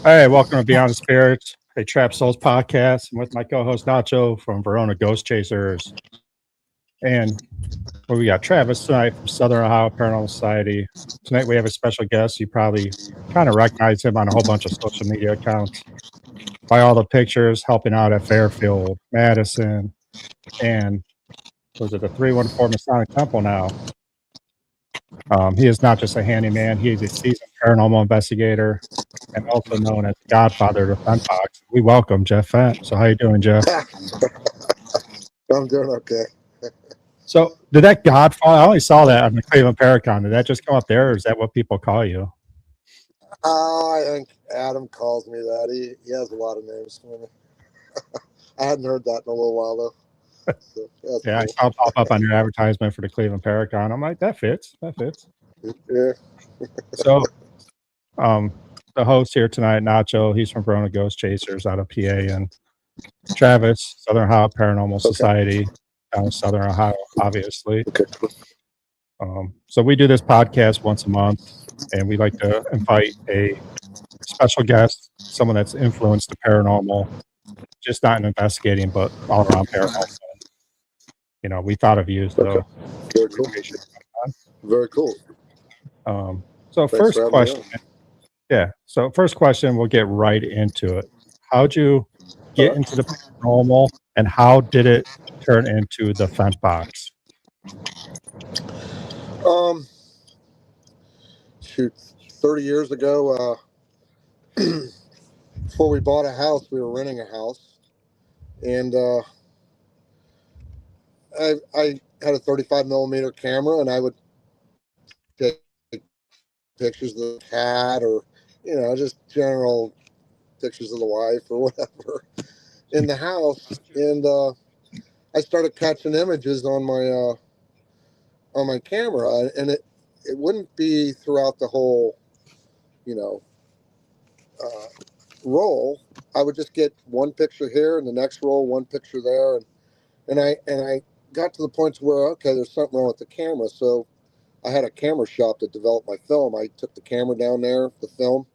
Hey, welcome to Beyond the Spirits, a Trap Souls podcast. I'm with my co-host Nacho from Verona Ghost Chasers, and we got Travis tonight from Southern Ohio Paranormal Society. Tonight we have a special guest. You probably kind of recognize him on a whole bunch of social media accounts by all the pictures helping out at Fairfield, Madison, and was it the 314 Masonic Temple now? He is not just a handyman; he is a seasoned paranormal investigator and also known as Godfather of the Fent Box. We welcome Jeff Fent. So how you doing, Jeff? I'm doing okay. So did that Godfather? I only saw that on the Cleveland Paracon. Did that just come up there, or is that what people call you? I think Adam calls me that. He has a lot of names for me. I hadn't heard that in a little while though. So that's Yeah, I cool. saw it pop up on your advertisement for the Cleveland Paracon. I'm like, that fits. That fits. Yeah. So the host here tonight, Nacho, he's from Verona Ghost Chasers out of PA, and Travis, Southern Ohio Paranormal Okay. Society, out of Southern Ohio, obviously. Okay. So we do this podcast once a month, and we like to invite a special guest, someone that's influenced the paranormal, just not in investigating, but all around paranormal. We thought of you, Okay. so Very we cool. appreciate Very cool. it. So Thanks first for having me question, on. yeah. So first question, we'll get right into it. How'd you All get into the paranormal, and how did it turn into the Fent Box? right. Shoot, 30 years ago, before we bought a house, we were renting a house, and I had a 35 millimeter camera, and I would take pictures of the cat, or just general pictures of the wife or whatever in the house, and I started catching images on my camera, and it wouldn't be throughout the whole you know uh, roll. I would just get one picture here, and the next roll one picture there, and I got to the point where, okay, there's something wrong with the camera. So I had a camera shop that developed my film. I took the camera down there, the film.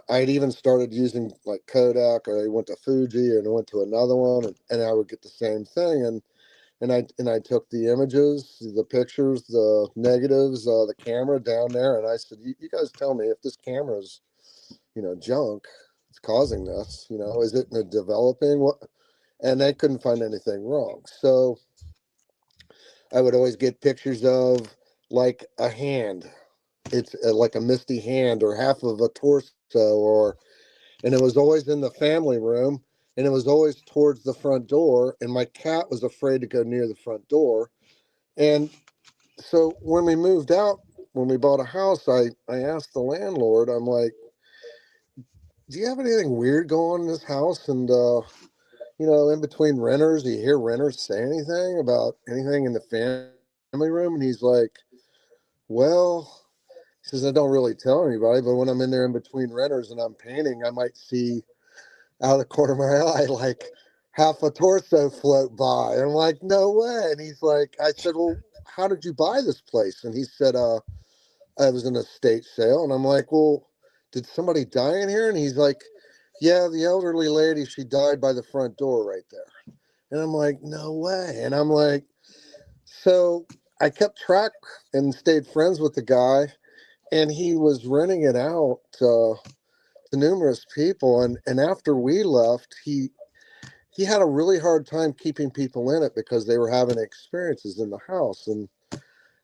I'd even started using like Kodak, or I went to Fuji, and I went to another one, and I would get the same thing. And I took the images, the pictures, the negatives, the camera down there, and I said, "You guys tell me if this camera's, junk, it's causing this. Is it in a developing what?" And they couldn't find anything wrong. So I would always get pictures of like a hand. It's like a misty hand or half of a torso, and it was always in the family room, and it was always towards the front door, and my cat was afraid to go near the front door. And so when we moved out, when we bought a house, I asked the landlord, I'm like, do you have anything weird going on in this house? And in between renters, do you hear renters say anything about anything in the family room? And he's like, well, he says, I don't really tell anybody, but when I'm in there in between renters and I'm painting, I might see out of the corner of my eye like half a torso float by. And I'm like, no way. And he's like, I said, well, how did you buy this place? And he said, I was in a estate sale. And I'm like, well, did somebody die in here? And he's like, yeah, the elderly lady, she died by the front door right there. And I'm like, no way. And I'm like, so I kept track and stayed friends with the guy, and he was renting it out to numerous people. And after we left, he had a really hard time keeping people in it because they were having experiences in the house. And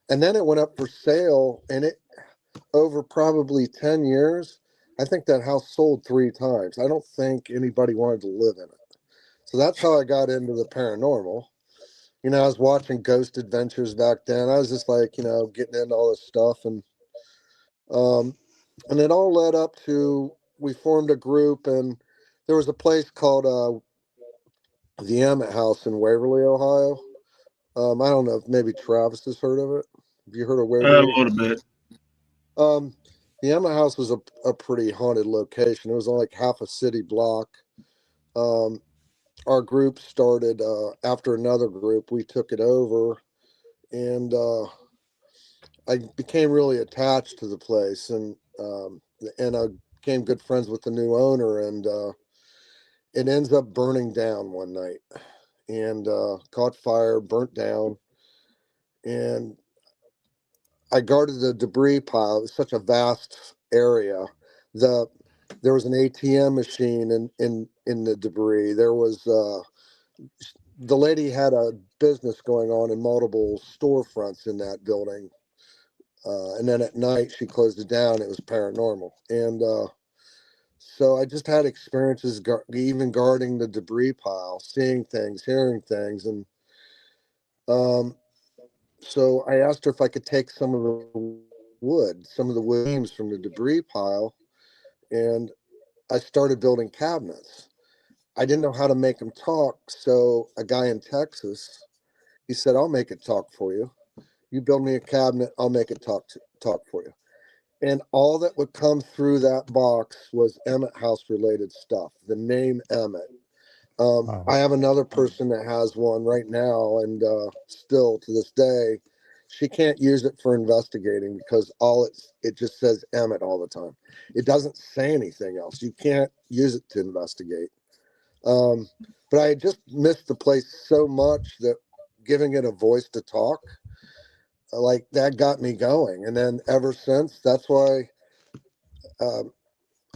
then it went up for sale, and it over probably 10 years, I think that house sold 3 times. I don't think anybody wanted to live in it. So that's how I got into the paranormal. I was watching Ghost Adventures back then. I was just like, getting into all this stuff, um, and it all led up to we formed a group, and there was a place called the Emmett House in Waverly, Ohio. I don't know if maybe Travis has heard of it. Have you heard of A Waverly? little bit. Um, the Emmett House was a pretty haunted location. It was on like half a city block. Um, our group started after another group. We took it over, and I became really attached to the place, and a became good friends with the new owner, and it ends up burning down one night, and caught fire, burnt down, and I guarded the debris pile. It was such a vast area. There was an ATM machine in the debris. There was the lady had a business going on in multiple storefronts in that building. And then at night she closed it down. It was paranormal. And so I just had experiences even guarding the debris pile, seeing things, hearing things. And so I asked her if I could take some of the wood beams from the debris pile, and I started building cabinets. I didn't know how to make them talk, so a guy in Texas, he said, "I'll make it talk for you. You build me a cabinet, I'll make it talk for you." And all that would come through that box was Emmett House related stuff. The name Emmett. I have another person that has one right now, and still to this day, she can't use it for investigating because it just says Emmett all the time. It doesn't say anything else. You can't use it to investigate. But I just missed the place so much that giving it a voice to talk, like that got me going. And then ever since, that's why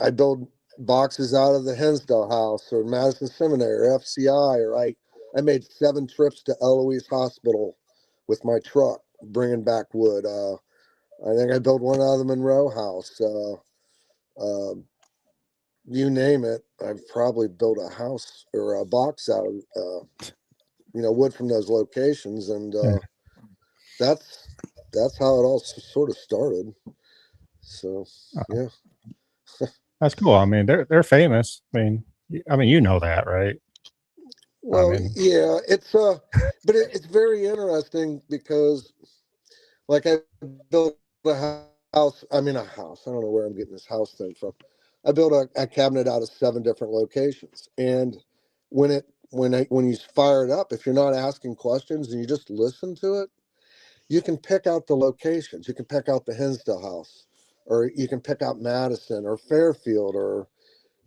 I build boxes out of the Hinsdale House or Madison Seminary or FCI, or I made 7 trips to Eloise Hospital with my truck, bringing back wood. I think I built one out of the Monroe House. You name it, I've probably built a house or a box out of wood from those locations, and that's how it all sort of started. So yeah. That's cool. I mean, they're famous. I mean, you know that, right? Well, I mean, yeah, it's but it's very interesting because, like, I built a house. I mean, a house. I don't know where I'm getting this house thing from. I built a cabinet out of 7 different locations, and when you fire it up, if you're not asking questions and you just listen to it, you can pick out the locations. You can pick out the Hinsdale House, or you can pick out Madison or Fairfield, or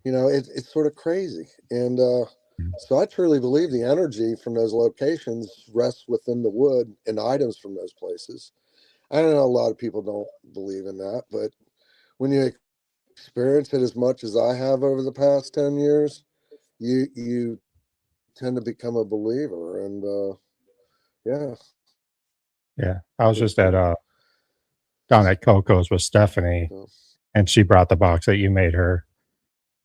it's sort of crazy. And so I truly believe the energy from those locations rests within the wood and items from those places. I know a lot of people don't believe in that, but when you experience it as much as I have over the past 10 years, you tend to become a believer. And yeah. yeah. I was just at down at Coco's with Stephanie, So, and she brought the box that you made her,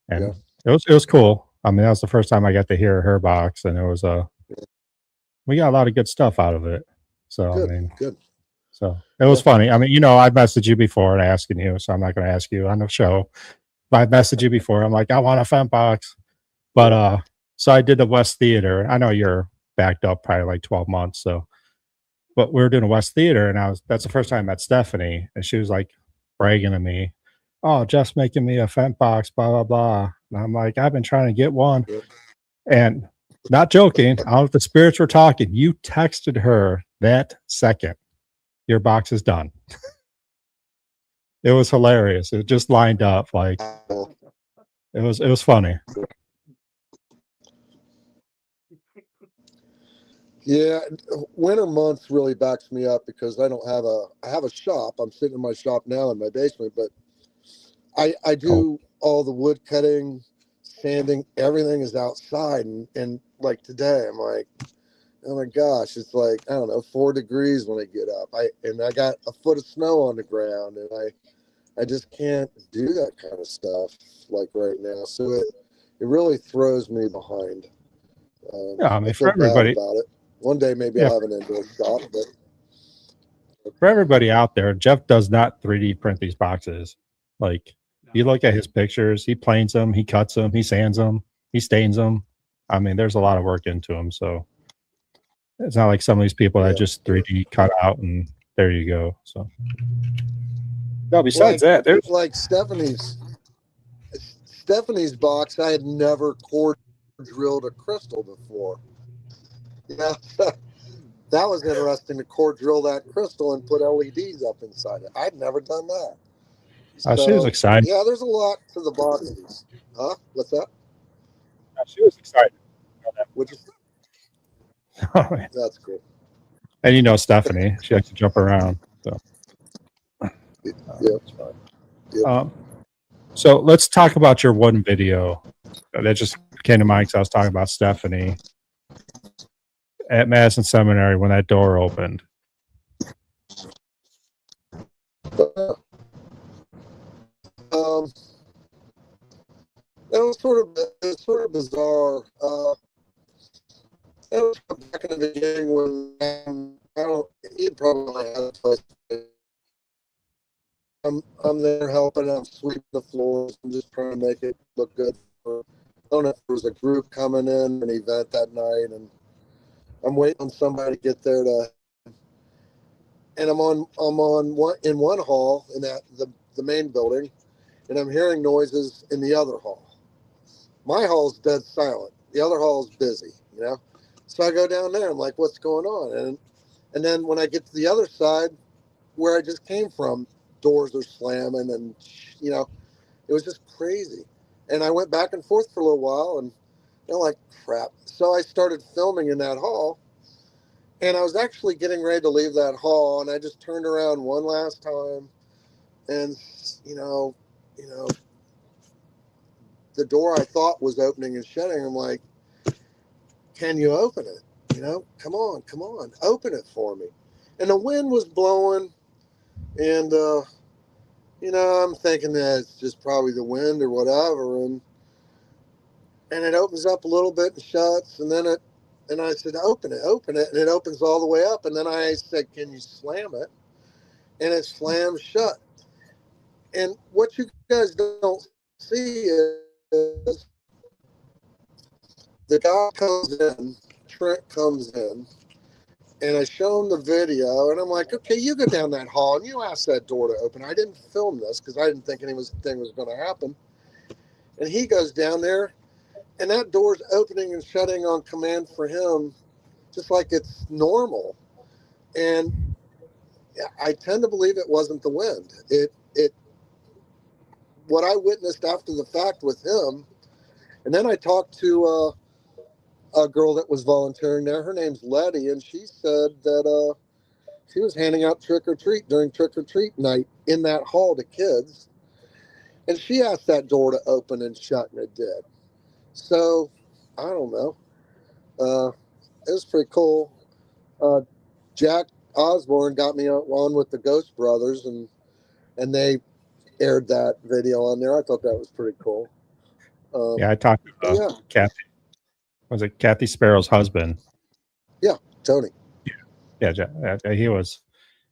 yeah. and it was cool. I mean, that was the first time I got to hear her box, and it was we got a lot of good stuff out of it. So I Good. mean, Good. so it was Yeah. funny. I mean, I'd messaged you before and asking you, so I'm not going to ask you on the show. But I messaged you before. I'm like, I want a Fent box. But so I did the West Theater. I know you're backed up probably like 12 months. So, but we were doing a West Theater, and that's the first time I met Stephanie, and she was like bragging to me, "Oh, Jeff's making me a Fent box, blah blah blah." And I'm like, I've been trying to get one, Yeah. and not joking. I don't know if the spirits were talking. You texted her that second, your box is done. It was hilarious. It just lined up like it was funny. Yeah, winter months really backs me up because I have a shop. I'm sitting in my shop now in my basement, but I Cool. do all the wood cutting, sanding, everything is outside. And like today, I'm like, oh my gosh, it's like, I don't know, 4 degrees when I get up. I got a foot of snow on the ground, and I just can't do that kind of stuff like right now. So it really throws me behind. Yeah, I I mean, feel for bad everybody, about it. One day maybe yeah, I'll have an indoor shop, but for everybody out there, Jeff does not 3D print these boxes. Like, you look at his pictures, he planes them, he cuts them, he sands them, he stains them. I mean, there's a lot of work into them. So it's not like some of these people that yeah. just 3D cut out and there you go. So no, Well, besides that, there's like Stephanie's box, I had never core drilled a crystal before. Yeah, that was interesting to core drill that crystal and put LEDs up inside it. I'd never done that. She was excited. Yeah, there's a lot to the boxes. Huh? What's that? She was excited. Which is that's cool. And you know Stephanie, she likes to jump around. So Yeah. Yep. So let's talk about your one video. That just came to mind because I was talking about Stephanie at Madison Seminary when that door opened. It was sort of bizarre. It was back in the beginning when I don't. You probably had a place. I'm there helping. I'm sweeping the floors. I'm just trying to make it look good. I don't know if there was a group coming in an event that night, and I'm waiting on somebody to get there to. And I'm on one hall in the main building, and I'm hearing noises in the other hall. My hall's dead silent. The other hall's busy, you know. So I go down there. I'm like, what's going on? And then when I get to the other side, where I just came from, doors are slamming, and you know, it was just crazy. And I went back and forth for a little while, and I'm like, crap. So I started filming in that hall, and I was actually getting ready to leave that hall, and I just turned around one last time, and you know, the door I thought was opening and shutting. I'm like, can you open it? You know, come on, open it for me. And the wind was blowing, and you know, I'm thinking that it's just probably the wind or whatever, and it opens up a little bit and shuts, and then and I said, open it, and it opens all the way up, and then I said, can you slam it? And it slams shut. And what you guys don't see is the guy comes in, Trent comes in, and I show him the video, and I'm like, okay, you go down that hall and you ask that door to open. I didn't film this because I didn't think anything was going to happen. And he goes down there, and that door's opening and shutting on command for him, just like it's normal. And I tend to believe it wasn't the wind. What I witnessed after the fact with him, and then I talked to a girl that was volunteering there. Her name's Letty, and she said that she was handing out trick or treat during trick or treat night in that hall to kids, and she asked that door to open and shut, and it did. So I don't know. It was pretty cool. Jack Osborne got me on with the Ghost Brothers, and they aired that video on there. I thought that was pretty cool. Yeah, I talked to Kathy. Was it Kathy Sparrow's husband? Yeah, Tony. Yeah,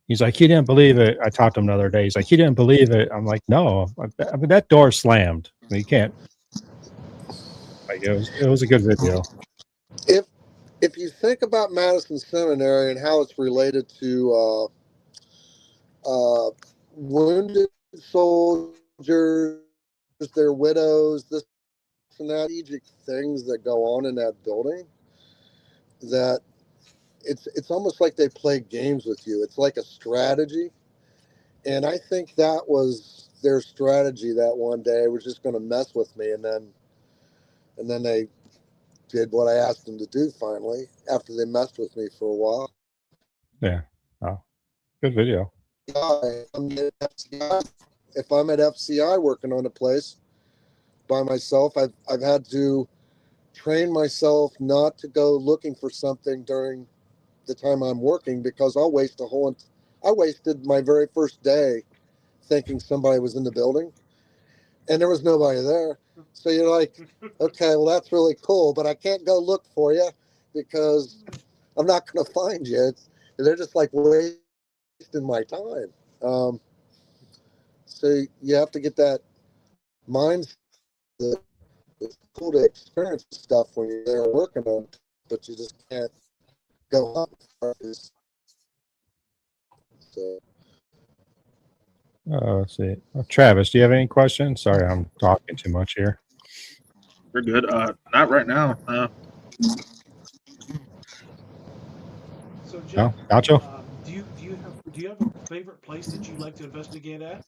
he's like, he didn't believe it. I talked to him the other day. He's like, he didn't believe it. I'm like, no, I mean, that door slammed. I mean, you can't. Like, it was a good video. If you think about Madison Seminary and how it's related to wounded soldiers, their widows, this and that, strategic things that go on in that building, that it's almost like they play games with you. It's like a strategy. And I think that was their strategy that one day was just going to mess with me. And then they did what I asked them to do finally after they messed with me for a while. Yeah. Oh, good video. If I'm at FCI working on a place by myself, I've had to train myself not to go looking for something during the time I'm working, because I'll waste I wasted my very first day thinking somebody was in the building and there was nobody there. So you're like, okay, well, that's really cool, but I can't go look for you because I'm not going to find you. They're just like wasting my time. So you have to get that mindset that it's cool to experience stuff when you're there working on it, but you just can't go up. So. Let's see. Travis, do you have any questions? Sorry, I'm talking too much here. We're good. Not right now. So Jeff, No, Nacho? do you have a favorite place that you like to investigate at?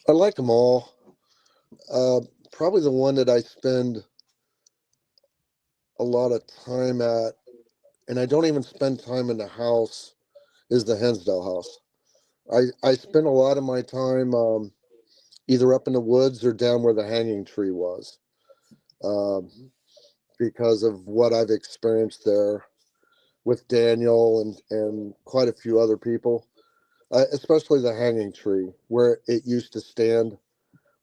I like them all. Probably the one that I spend a lot of time at, and I don't even spend time in the house, is the Hensdale house. I spend a lot of my time either up in the woods or down where the hanging tree was, because of what I've experienced there with Daniel and quite a few other people, especially the hanging tree where it used to stand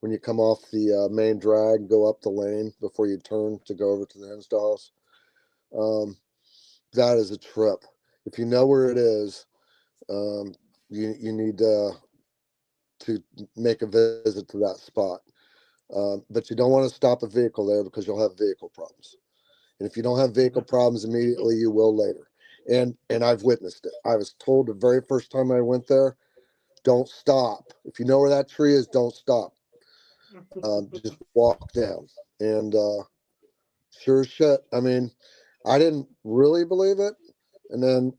when you come off the main drag, go up the lane before you turn to go over to the Hensdale house. That is a trip. If you know where it is, you need to make a visit to that spot. But you don't want to stop a vehicle there because you'll have vehicle problems. And if you don't have vehicle problems immediately, you will later. And I've witnessed it. I was told the very first time I went there, don't stop. If you know where that tree is, don't stop. Just walk down. And sure as shit. I mean, I didn't really believe it. And then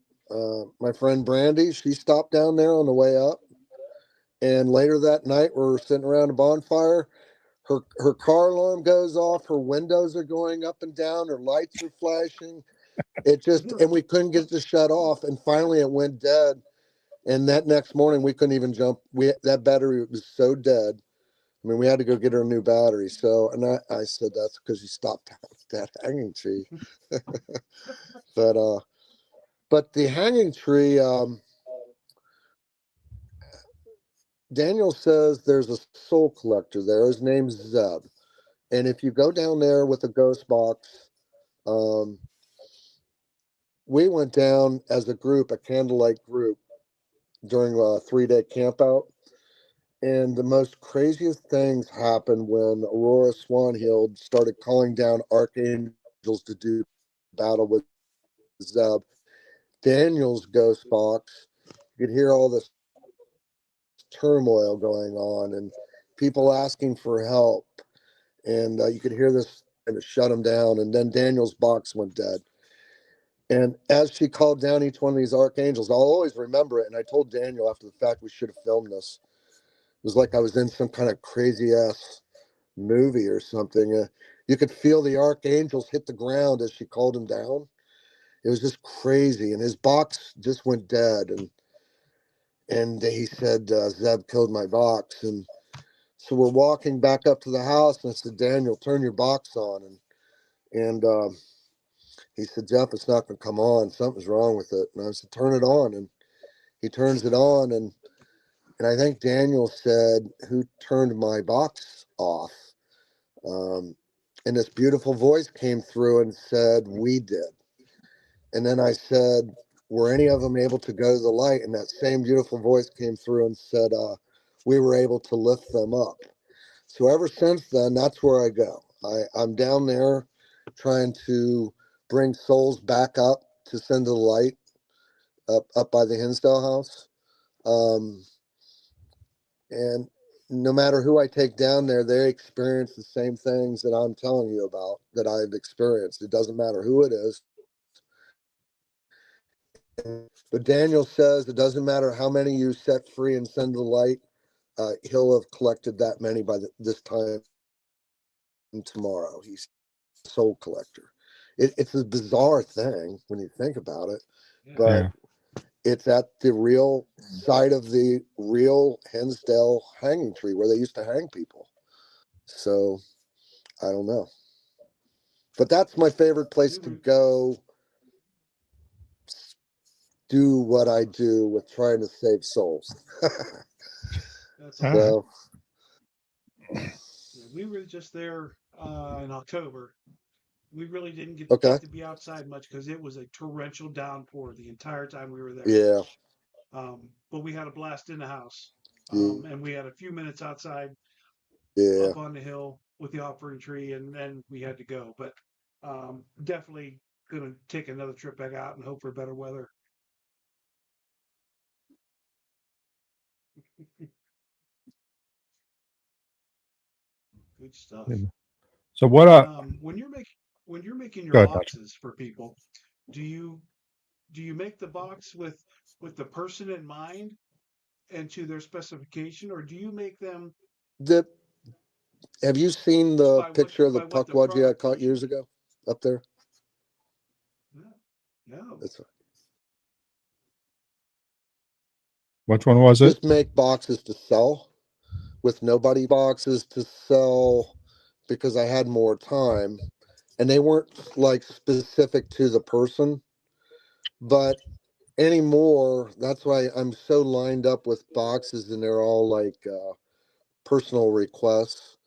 my friend Brandy, she stopped down there on the way up. And later that night, we're sitting around a bonfire. Her car alarm goes off. Her windows are going up and down. Her lights are flashing. And we couldn't get it to shut off. And finally, it went dead. And that next morning, we couldn't even jump. That battery was so dead. I mean, we had to go get her a new battery. So, and I said that's because you stopped that hanging tree. But the hanging tree, Daniel says there's a soul collector there. His name's Zeb. And if you go down there with a ghost box, we went down as a group, a candlelight group, during a 3-day camp out. And the most craziest things happened when Aurora Swanhild started calling down archangels to do battle with Zeb. Daniel's ghost box, you could hear all this turmoil going on and people asking for help. And you could hear this and it shut him down. And then Daniel's box went dead. And as she called down each one of these archangels, I'll always remember it. And I told Daniel after the fact we should have filmed this. It was like I was in some kind of crazy ass movie or something. You could feel the archangels hit the ground as she called him down. It was just crazy. And his box just went dead. And he said, Zeb killed my box. And so we're walking back up to the house. And I said, Daniel, turn your box on. And he said, Jeff, it's not going to come on. Something's wrong with it. And I said, turn it on. And he turns it on. And I think Daniel said, who turned my box off? And this beautiful voice came through and said, we did. And then I said, were any of them able to go to the light? And that same beautiful voice came through and said, we were able to lift them up. So ever since then, that's where I go. I'm down there trying to bring souls back up to send to the light up by the Hinsdale house. And no matter who I take down there, they experience the same things that I'm telling you about that I've experienced. It doesn't matter who it is. But Daniel says it doesn't matter how many you set free and send to the light. He'll have collected that many by this time tomorrow. He's a soul collector. It's a bizarre thing when you think about it, but it's at the real site of the real Hinsdale hanging tree where they used to hang people. So I don't know, but that's my favorite place to go do what I do with trying to save souls. That's So we were just there in October. We really didn't get to be outside much because it was a torrential downpour the entire time we were there. Yeah. But we had a blast in the house. Yeah. And we had a few minutes outside Yeah. up on the hill with the offering tree, and then we had to go. But definitely going to take another trip back out and hope for better weather. Good stuff. So what? When you're when you're making your Go ahead, Dutch. boxes for people, do you make the box with the person in mind and to their specification, or do you make them Have you seen the picture of the by what the puckwudgie I product caught is? years ago up there? No, no. It's Which one was it? just make boxes to sell with nobody boxes to sell because I had more time, and they weren't like specific to the person, but anymore, that's why I'm so lined up with boxes and they're all like personal requests.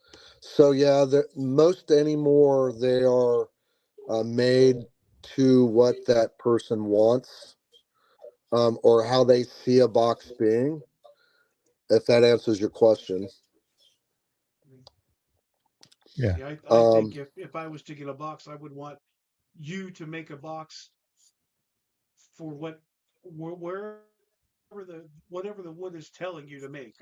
So yeah, most anymore they are made to what that person wants, or how they see a box being, if that answers your question. Yeah. See, I think if I was to get a box, I would want you to make a box for wherever whatever the wood is telling you to make.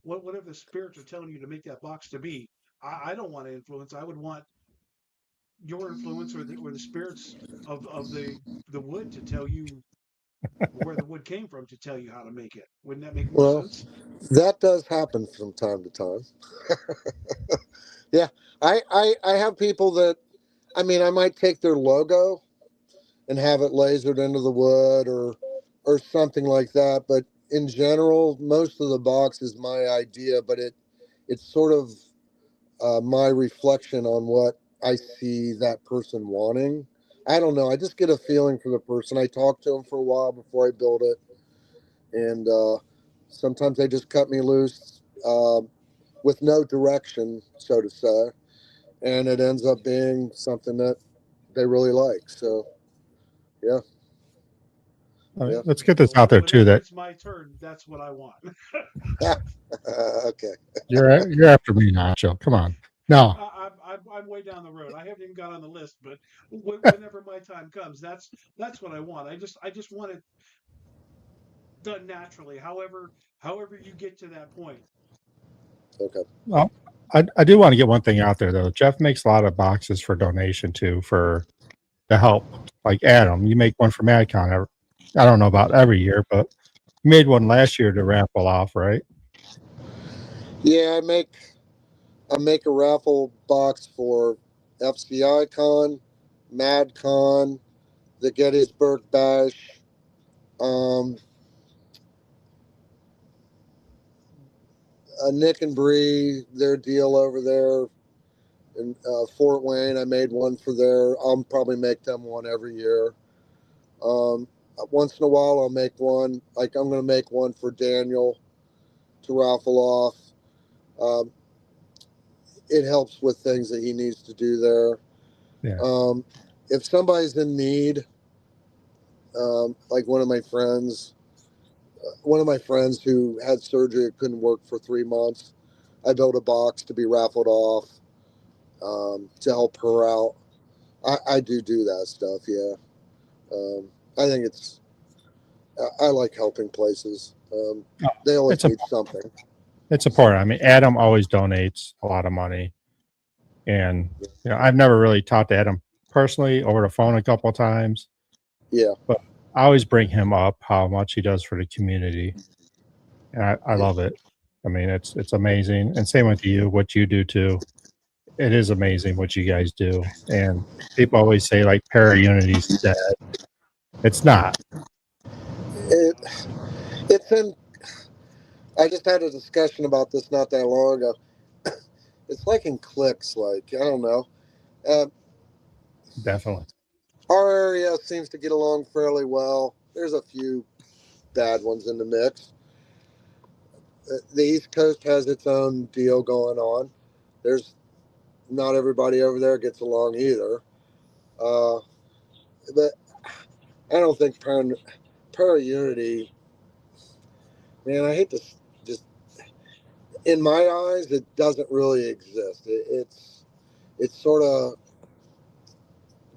Whatever the spirits are telling you to make that box to be. I don't want to influence. I would want your influence or the spirits of the wood to tell you where the wood came from to tell you how to make it. Wouldn't that make more Well, sense? that does happen from time to time. Yeah, I have people that, I mean, I might take their logo and have it lasered into the wood or something like that. But in general, most of the box is my idea, but it's sort of my reflection on what I see that person wanting. I don't know. I just get a feeling for the person. I talk to them for a while before I build it, and sometimes they just cut me loose with no direction, so to say, and it ends up being something that they really like. So, yeah. All right, Yeah. let's get this out there too. Whenever That it's my turn, that's what I want. Okay. you're after me, Nacho. Come on. No, I'm way down the road. I haven't even got on the list, but whenever my time comes, that's what I want. I just want it done naturally. However you get to that point. Okay. well, I do want to get one thing out there though. Jeff makes a lot of boxes for donation too for the help. Like Adam, you make one for MadCon. I don't know about every year, but you made one last year to raffle off, right? Yeah, I make a raffle box for FCI Con, MadCon, the Gettysburg Bash, Nick and Bree, their deal over there in Fort Wayne. I made one for there. I'll probably make them one every year. Once in a while, I'll make one. Like I'm going to make one for Daniel to raffle off. Um, it helps with things that he needs to do there. Yeah. If somebody's in need, like one of my friends who had surgery and couldn't work for 3 months, I built a box to be raffled off to help her out. I do that stuff. Yeah. I think I like helping places. They always It's a need something. it's important. I mean, Adam always donates a lot of money, and I've never really talked to Adam personally over the phone a couple of times, Yeah. but I always bring him up how much he does for the community, and I love it. I mean, it's amazing, and same with you, what you do too. It is amazing what you guys do, and people always say like para unity's dead. It's not. It it's in. I just had a discussion about this not that long ago. It's like in cliques. Like I don't know. Uh, Definitely. our area seems to get along fairly well. There's a few bad ones in the mix. The East Coast has its own deal going on. There's not everybody over there gets along either. Uh, but I don't think para unity. Man, I hate to just. In my eyes, it doesn't really exist. It's sort of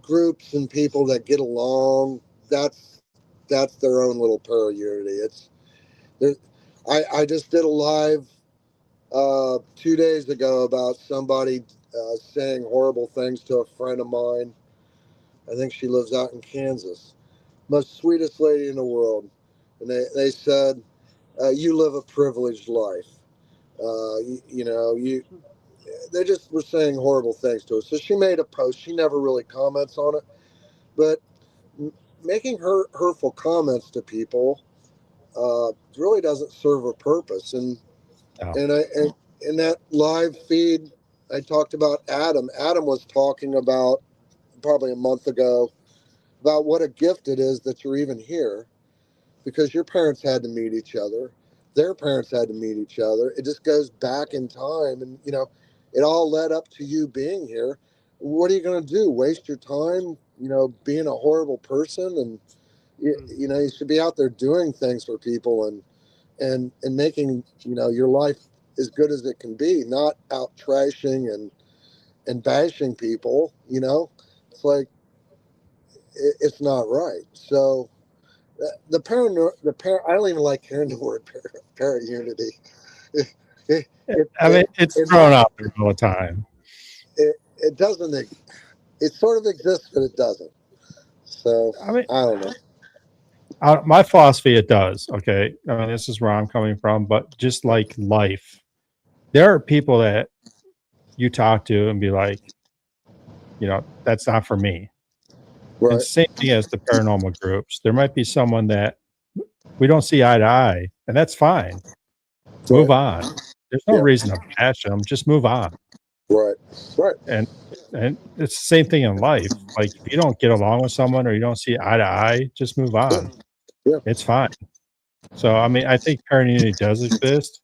groups and people that get along. That's their own little para unity. It's there. I just did a live 2 days ago about somebody saying horrible things to a friend of mine. I think she lives out in Kansas. Most sweetest lady in the world. And they said, you live a privileged life. They just were saying horrible things to her. So she made a post. She never really comments on it, but making hurtful comments to people really doesn't serve a purpose. And No. and in that live feed, I talked about Adam. Adam was talking about probably a month ago about what a gift it is that you're even here, because your parents had to meet each other, their parents had to meet each other. It just goes back in time, and it all led up to you being here. What are you going to do? Waste your time, being a horrible person? And you should be out there doing things for people and making your life as good as it can be, not out trashing and bashing people. It's like it's not right. So I don't even like hearing the word para unity. I mean, it's thrown out there all the time. It doesn't. It sort of exists, but it doesn't. So I mean, I don't know. my philosophy, it does. Okay. I mean, this is where I'm coming from, but just like life, there are people that you talk to and be like, that's not for me. Right. And same thing as the paranormal groups. There might be someone that we don't see eye to eye, and that's fine. Move on. There's no reason to bash them. Just move on. Right. Right. And it's the same thing in life. Like if you don't get along with someone or you don't see eye to eye, just move on. Yeah. It's fine. So I mean, I think parent unity does exist.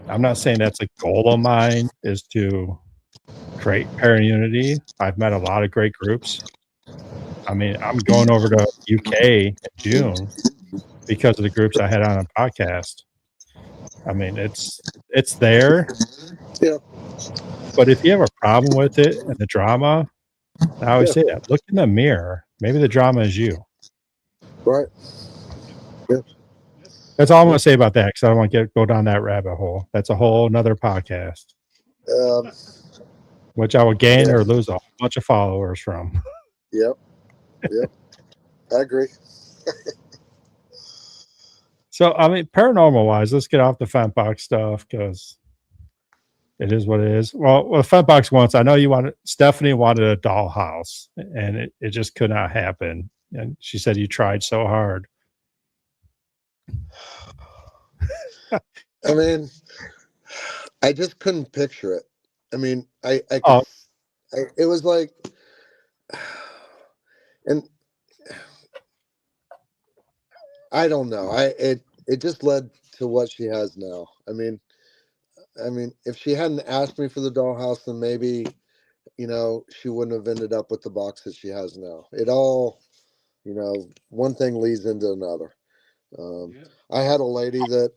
I'm not saying that's a goal of mine is to create parent unity. I've met a lot of great groups. I mean, I'm going over to UK in June because of the groups I had on a podcast. I mean, it's there. Yeah. But if you have a problem with it and the drama, I always say that. Look in the mirror. Maybe the drama is you. Right. Yeah. That's all I'm going to say about that because I don't want to go down that rabbit hole. That's a whole nother podcast, which I will gain or lose a whole bunch of followers from. Yep. Yep. I agree. So, I mean, paranormal wise, let's get off the Fent Box stuff because it is what it is. Well, the Fent Box once, I know Stephanie wanted a dollhouse and it just could not happen. And she said you tried so hard. I mean, I just couldn't picture it. I mean, it was like, and I don't know. It just led to what she has now. I mean, if she hadn't asked me for the dollhouse, then maybe, she wouldn't have ended up with the box that she has now. It all, one thing leads into another. I had a lady that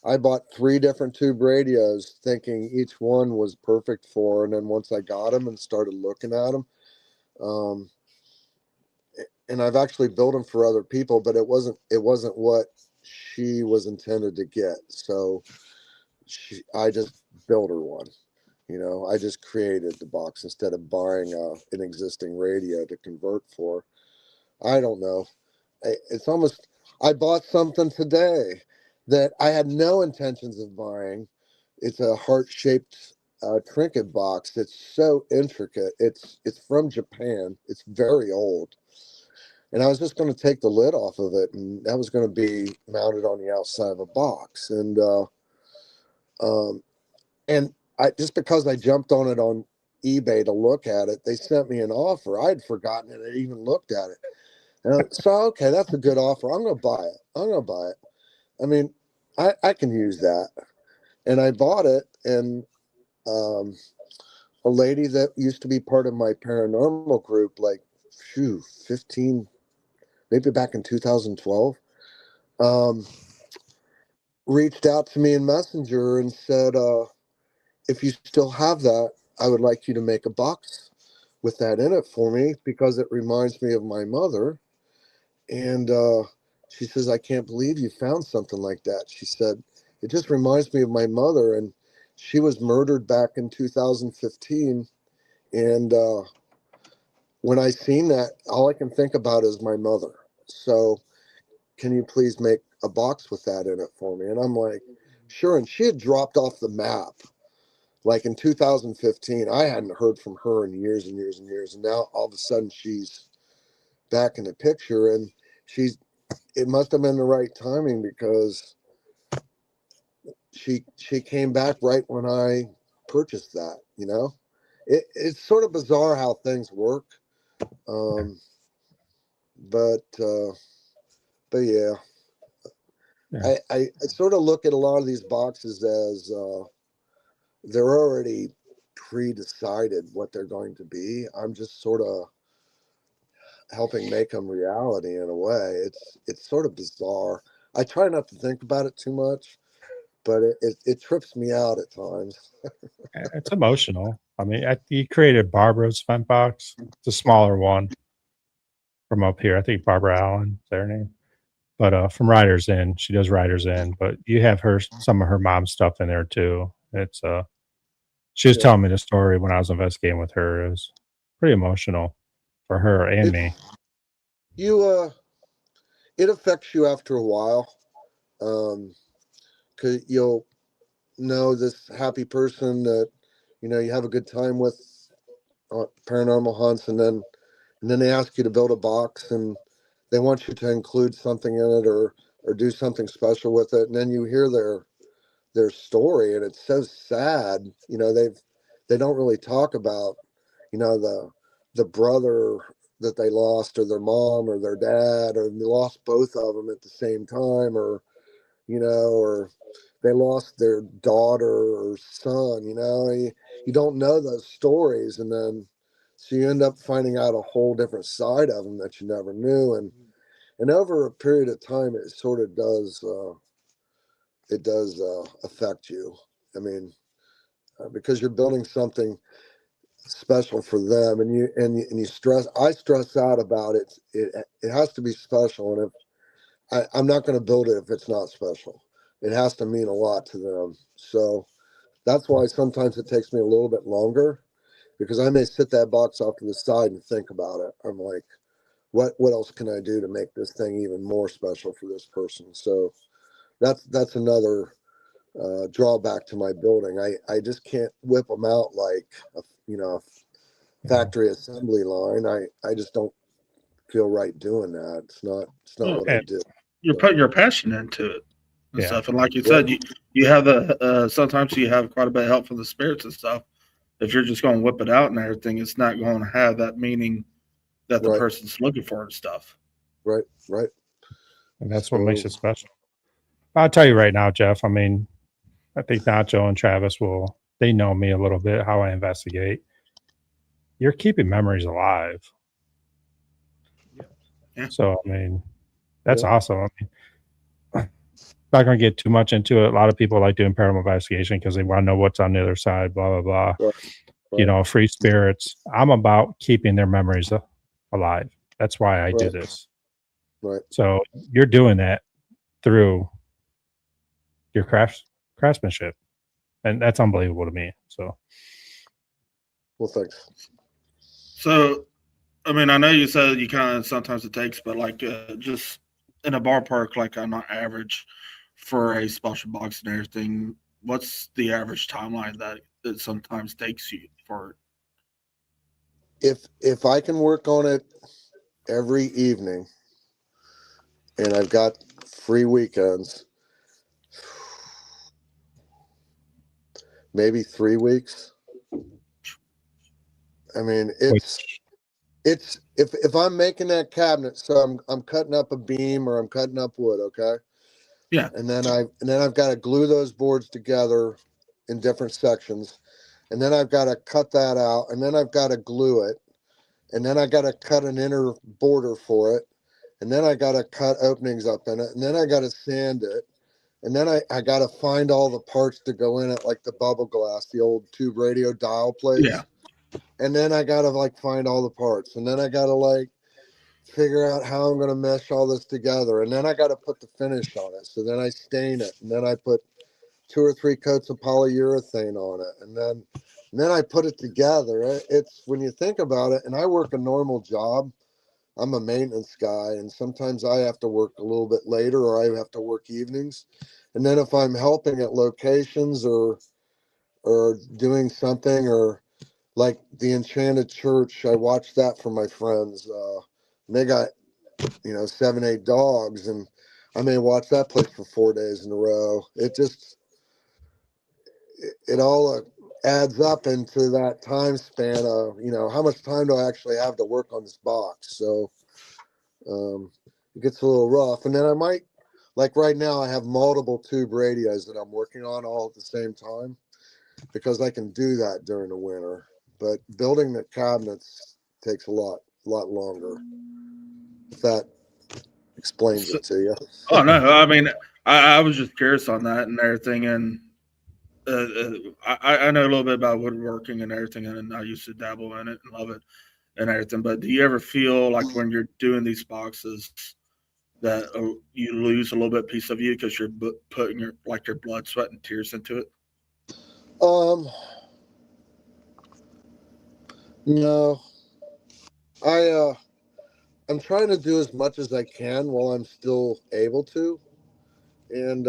I bought 3 different tube radios thinking each one was perfect for her. And then once I got them and started looking at them, and I've actually built them for other people, but it wasn't what she was intended to get. So I just built her one. I just created the box instead of buying an existing radio to convert for. I don't know. It's almost, I bought something today that I had no intentions of buying. It's a heart-shaped trinket box. It's so intricate. It's from Japan. It's very old. And I was just going to take the lid off of it, and that was going to be mounted on the outside of a box. And I just because I jumped on it on eBay to look at it, they sent me an offer. I'd forgotten it. I even looked at it. And so, okay, that's a good offer. I'm going to buy it. I mean, I can use that. And I bought it. And a lady that used to be part of my paranormal group, like, 15, maybe back in 2012, reached out to me in Messenger and said, if you still have that, I would like you to make a box with that in it for me because it reminds me of my mother. And she says, I can't believe you found something like that. She said, it just reminds me of my mother. And she was murdered back in 2015 And when I seen that, all I can think about is my mother. So can you please make a box with that in it for me? And I'm like, sure. And she had dropped off the map like in 2015. I hadn't heard from her in years and years and years. And now all of a sudden she's back in the picture, and it must have been the right timing, because she came back right when I purchased that, you know. It's sort of bizarre how things work. Um, but yeah, Yeah. I sort of look at a lot of these boxes as they're already pre-decided what they're going to be. I'm just sort of helping make them reality in a way. It's sort of bizarre. I try not to think about it too much, but it trips me out at times. It's emotional. I mean, you created Barbara's Fent Box. It's a smaller one from up here. I think Barbara Allen is their name. But from Riders Inn, she does Riders Inn. But you have some of her mom's stuff in there too. It's she was Yeah. telling me the story when I was investigating with her. It was pretty emotional for her and me. It affects you after a while, because you'll know this happy person that you have a good time with paranormal hunts, and then they ask you to build a box, and they want you to include something in it, or do something special with it, and then you hear their story, and it's so sad. They don't really talk about the brother that they lost, or their mom, or their dad, or they lost both of them at the same time, or they lost their daughter or son. You don't know those stories, and then so you end up finding out a whole different side of them that you never knew, and over a period of time, it sort of does affect you. I mean, because you're building something special for them, and you stress. I stress out about it. It has to be special, and if I'm not going to build it if it's not special, it has to mean a lot to them. So that's why sometimes it takes me a little bit longer, because I may sit that box off to the side and think about it. I'm like, what else can I do to make this thing even more special for this person? So that's another drawback to my building. I just can't whip them out like a factory assembly line. I just don't feel right doing that. It's not Well, what I And do. you're putting your passion into it and yeah, stuff. And like you said, you have sometimes you have quite a bit of help from the spirits and stuff. If you're just going to whip it out and everything, it's not going to have that meaning that the Right, person's looking for and stuff. right. and that's what makes So it special. I'll tell you right now, Jeff. I mean, I think Nacho and Travis they know me a little bit, how I investigate. You're keeping memories alive. Yep. Yeah. So, I mean, that's Yeah. awesome. I mean, not going to get too much into it. A lot of people like doing paranormal investigation because they want to know what's on the other side, blah, blah, blah. Right. Free spirits. I'm about keeping their memories alive. That's why I do Right. this. Right. So you're doing that through your craftsmanship. And that's unbelievable to me. So, Well, thanks. So, I mean, I know you said you kind of sometimes it takes, but like just in a ballpark, like on an average for a special box and everything, what's the average timeline that it sometimes takes you for? If I can work on it every evening, and I've got free weekends, maybe 3 weeks. I mean, it's if I'm making that cabinet, so I'm cutting up a beam, or I'm cutting up wood, okay? Yeah. And then I've got to glue those boards together in different sections, and then I've got to cut that out, and then I've got to glue it, and then I got to cut an inner border for it, and then I got to cut openings up in it, and then I got to sand it, and then I got to find all the parts to go in it, like the bubble glass, the old tube radio dial plates. Yeah. And then I got to find all the parts, and then I got to figure out how I'm going to mesh all this together. And then I got to put the finish on it. So then I stain it, and then I put 2 or 3 coats of polyurethane on it. And then And then I put it together. It's when you think about it, and I work a normal job. I'm a maintenance guy, and sometimes I have to work a little bit later, or I have to work evenings. And then if I'm helping at locations or doing something, or like the Enchanted Church, I watched that for my friends. They got 7-8 dogs, and I may watch that place for 4 days in a row. It all adds up into that time span of how much time do I actually have to work on this box. So it gets a little rough. And then I might, like right now, I have multiple tube radios that I'm working on all at the same time, because I can do that during the winter. But building the cabinets takes a lot longer. If that explains it to you. Oh no, I mean, I was just curious on that and everything, and I know a little bit about woodworking and everything, and I used to dabble in it and love it and everything. But do you ever feel like when you're doing these boxes that you lose a little bit piece of you because you're putting your blood, sweat, and tears into it? No, I'm trying to do as much as I can while I'm still able to. And,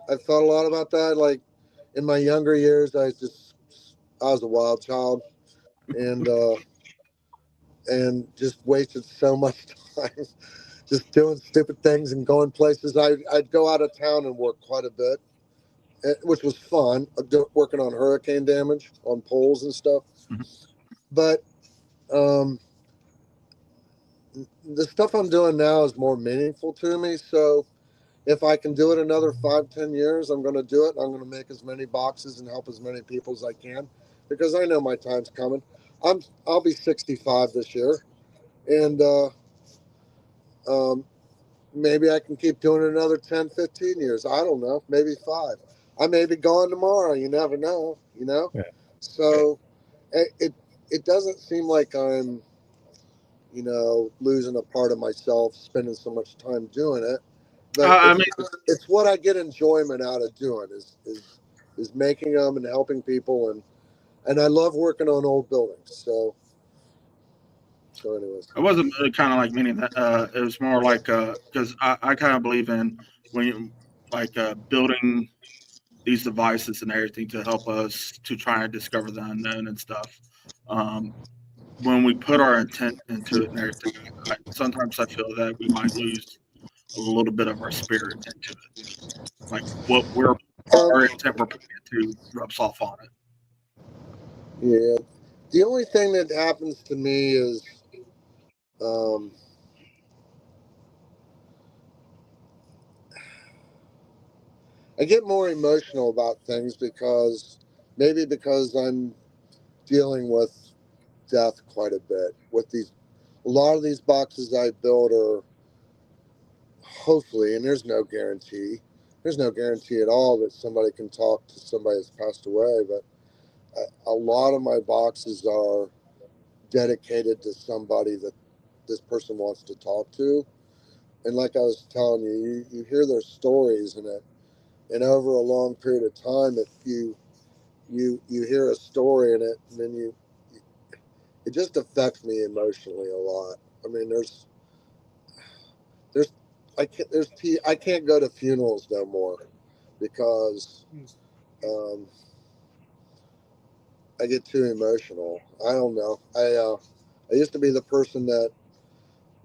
I've thought a lot about that. Like in my younger years, I was a wild child, and just wasted so much time just doing stupid things and going places. I'd go out of town and work quite a bit, which was fun, working on hurricane damage on poles and stuff. But the stuff I'm doing now is more meaningful to me. So if I can do it another 5-10 years, I'm going to do it. I'm going to make as many boxes and help as many people as I can, because I know my time's coming. I'll be 65 this year, and maybe I can keep doing it another 10, 15 years. I don't know, maybe 5. I may be gone tomorrow. You never know, Yeah. So it doesn't seem like I'm, losing a part of myself, spending so much time doing it. But it's what I get enjoyment out of doing is making them and helping people, and I love working on old buildings. So anyways, I wasn't kind of like meaning that. It was more like because I kind of believe in when you building these devices and everything to help us to try and discover the unknown and stuff. When we put our intent into it and everything, sometimes I feel that we might lose a little bit of our spirit into it. Like what our intent we're putting into rubs off on it. yeah. The only thing that happens to me is, I get more emotional about things because I'm dealing with death quite a bit. A lot of these boxes I build are, hopefully, and there's no guarantee. There's no guarantee at all that somebody can talk to somebody that's passed away, but a lot of my boxes are dedicated to somebody that this person wants to talk to. And like I was telling you, you hear their stories, and over a long period of time, if you hear a story in it, and then it just affects me emotionally a lot. I mean, I can't go to funerals no more because I get too emotional. I don't know. I used to be the person that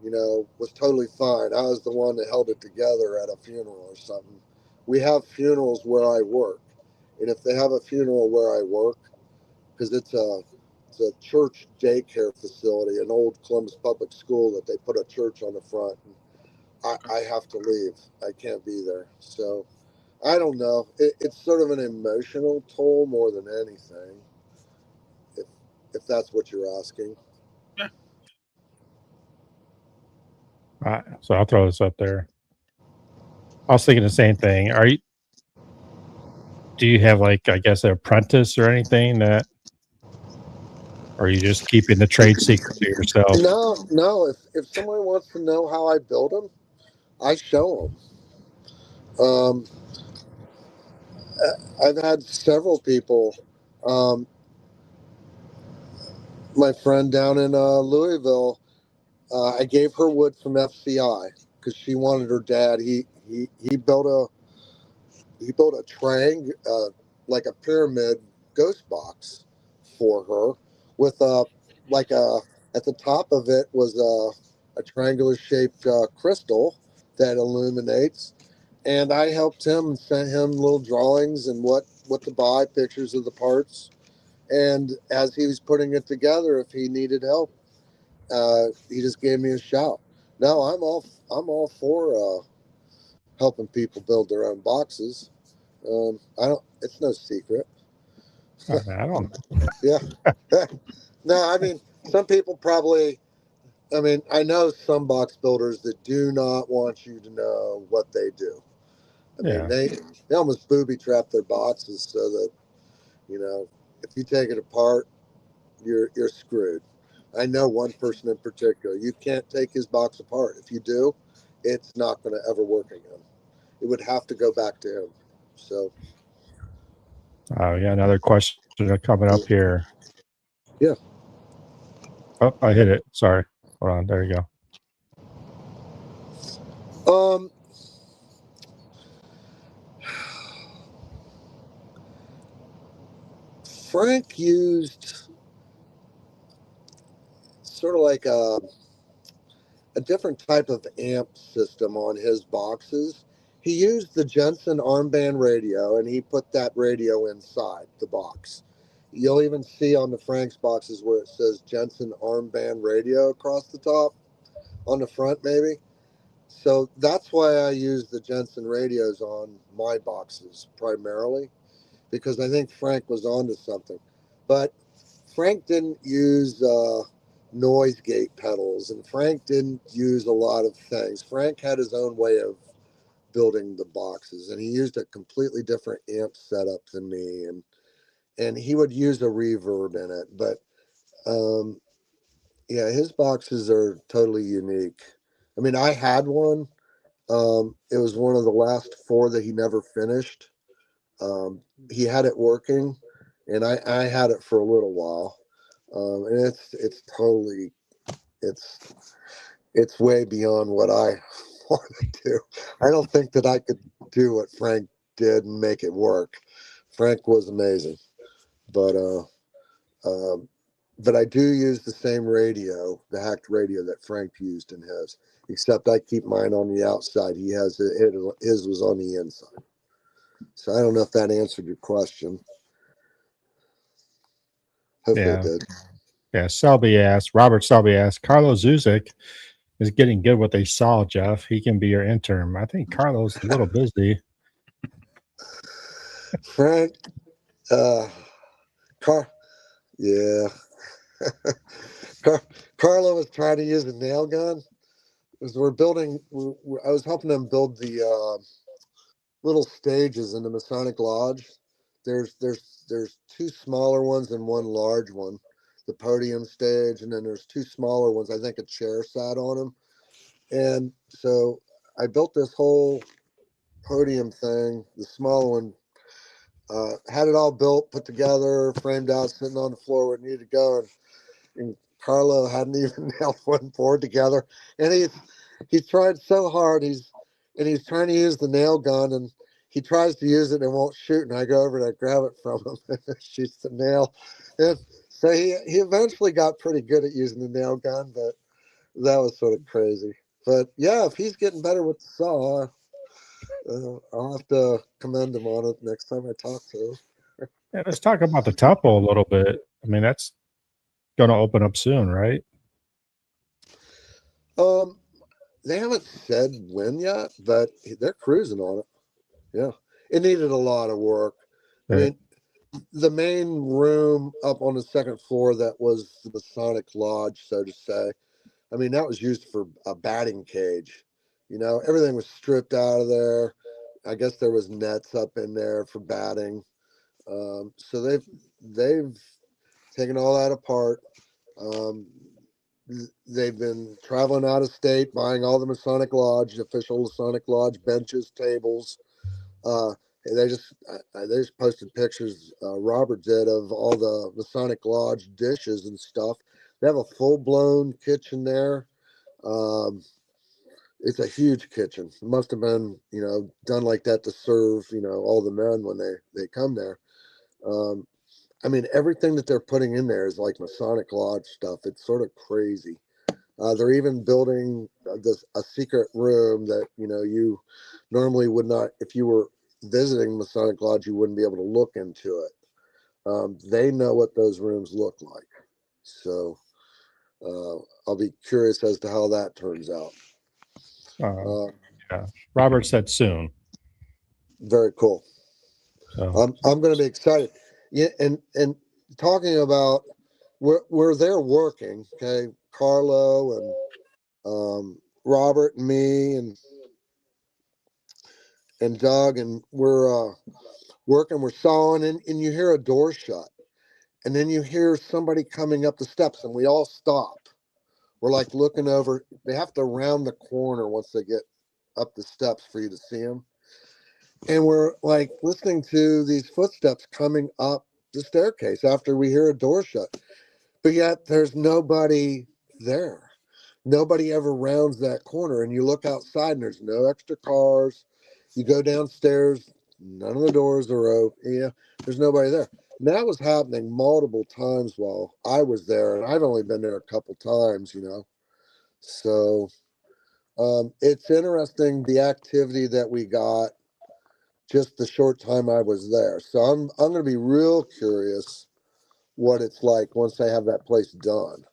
was totally fine. I was the one that held it together at a funeral or something. We have funerals where I work, and if they have a funeral where I work, because it's a church daycare facility, an old Columbus public school that they put a church on the front. I have to leave. I can't be there. So I don't know. It's sort of an emotional toll more than anything, if that's what you're asking. Yeah. All right, so I'll throw this up there. I was thinking the same thing. Do you have I guess, an apprentice or anything that, or are you just keeping the trade secret to yourself? No. If someone wants to know how I build them, I show them. I've had several people Um, my friend down in Louisville, I gave her wood from FCI because she wanted her dad. He built a like a pyramid ghost box for her with like a at the top of it was a triangular shaped crystal that illuminates. And I helped him and sent him little drawings and what to buy, pictures of the parts. And as he was putting it together, if he needed help, he just gave me a shout. No, I'm all for helping people build their own boxes. I don't. It's no secret. I don't. Yeah. No, I mean, some people probably. I mean, I know some box builders that do not want you to know what they do. I mean, Yeah. they almost booby trap their boxes so that if you take it apart, you're screwed. I know one person in particular. You can't take his box apart. If you do, it's not going to ever work again. It would have to go back to him. So Oh, yeah. Another question coming up here. yeah. Oh, I hit it. Sorry. Hold on. There you go. Frank used sort of like a different type of amp system on his boxes. He used the Jensen armband radio, and he put that radio inside the box. You'll even see on the Frank's boxes where it says Jensen armband radio across the top on the front, maybe. So that's why I use the Jensen radios on my boxes primarily, because I think Frank was onto something. But Frank didn't use noise gate pedals, and Frank didn't use a lot of things. Frank had his own way of building the boxes, and he used a completely different amp setup than me, and he would use a reverb in it. But yeah, his boxes are totally unique. I mean, I had one. It was one of the last four that he never finished. He had it working, and I had it for a little while. And it's totally it's it's way beyond what I want to do. I don't think that I could do what Frank did and make it work. Frank was amazing, but um, but I do use the same radio, the hacked radio that Frank used in his, except I keep mine on the outside. He has his was on the inside. So I don't know if that answered your question. Hopefully it Yeah. did. Yeah. Robert Selby asked, Carlos Zuzik is getting good what they saw, Jeff. He can be your intern. I think Carlos is a little busy. Frank, Car, yeah. Carlo was trying to use a nail gun. Because we're building, I was helping them build the little stages in the Masonic Lodge. There's two smaller ones and one large one, the podium stage, and then there's two smaller ones. I think a chair sat on them, and so I built this whole podium thing. The smaller one had it all built, put together, framed out, sitting on the floor where it needed to go, and Carlo hadn't even nailed one board together, and he's tried so hard. He's trying to use the nail gun, and he tries to use it and it won't shoot. And I go over and I grab it from him and it shoots the nail. And so he eventually got pretty good at using the nail gun, but that was sort of crazy. But yeah, if he's getting better with the saw, I'll have to commend him on it next time I talk to him. Yeah, let's talk about the temple a little bit. I mean, that's going to open up soon, right? They haven't said when yet, but they're cruising on it. Yeah, it needed a lot of work. I Right. mean, the main room up on the second floor that was the Masonic Lodge, so to say. I mean, that was used for a batting cage. Everything was stripped out of there. I guess there was nets up in there for batting. So they've taken all that apart. Um, they've been traveling out of state, buying all the Masonic Lodge, official Masonic Lodge benches, tables. they just posted pictures. Robert did of all the Masonic Lodge dishes and stuff. They have a full blown kitchen there. It's a huge kitchen. It must have been, done like that to serve, all the men when they come there. I mean, everything that they're putting in there is like Masonic Lodge stuff. It's sort of crazy. They're even building a secret room that, you normally would not, if you were visiting Masonic Lodge, you wouldn't be able to look into it. They know what those rooms look like. So I'll be curious as to how that turns out. Yeah, Robert said soon. Very cool. So I'm going to be excited. Yeah, and talking about where they're working, okay, Carlo and Robert and me and Doug, and we're working, we're sawing, and you hear a door shut, and then you hear somebody coming up the steps, and we all stop. We're like looking over. They have to round the corner once they get up the steps for you to see them. And we're like listening to these footsteps coming up the staircase after we hear a door shut. But yet there's nobody there. Nobody ever rounds that corner. And you look outside and there's no extra cars. You go downstairs, none of the doors are open. Yeah, there's nobody there. And that was happening multiple times while I was there. And I've only been there a couple times, So it's interesting the activity that we got just the short time I was there. So I'm going to be real curious what it's like once they have that place done.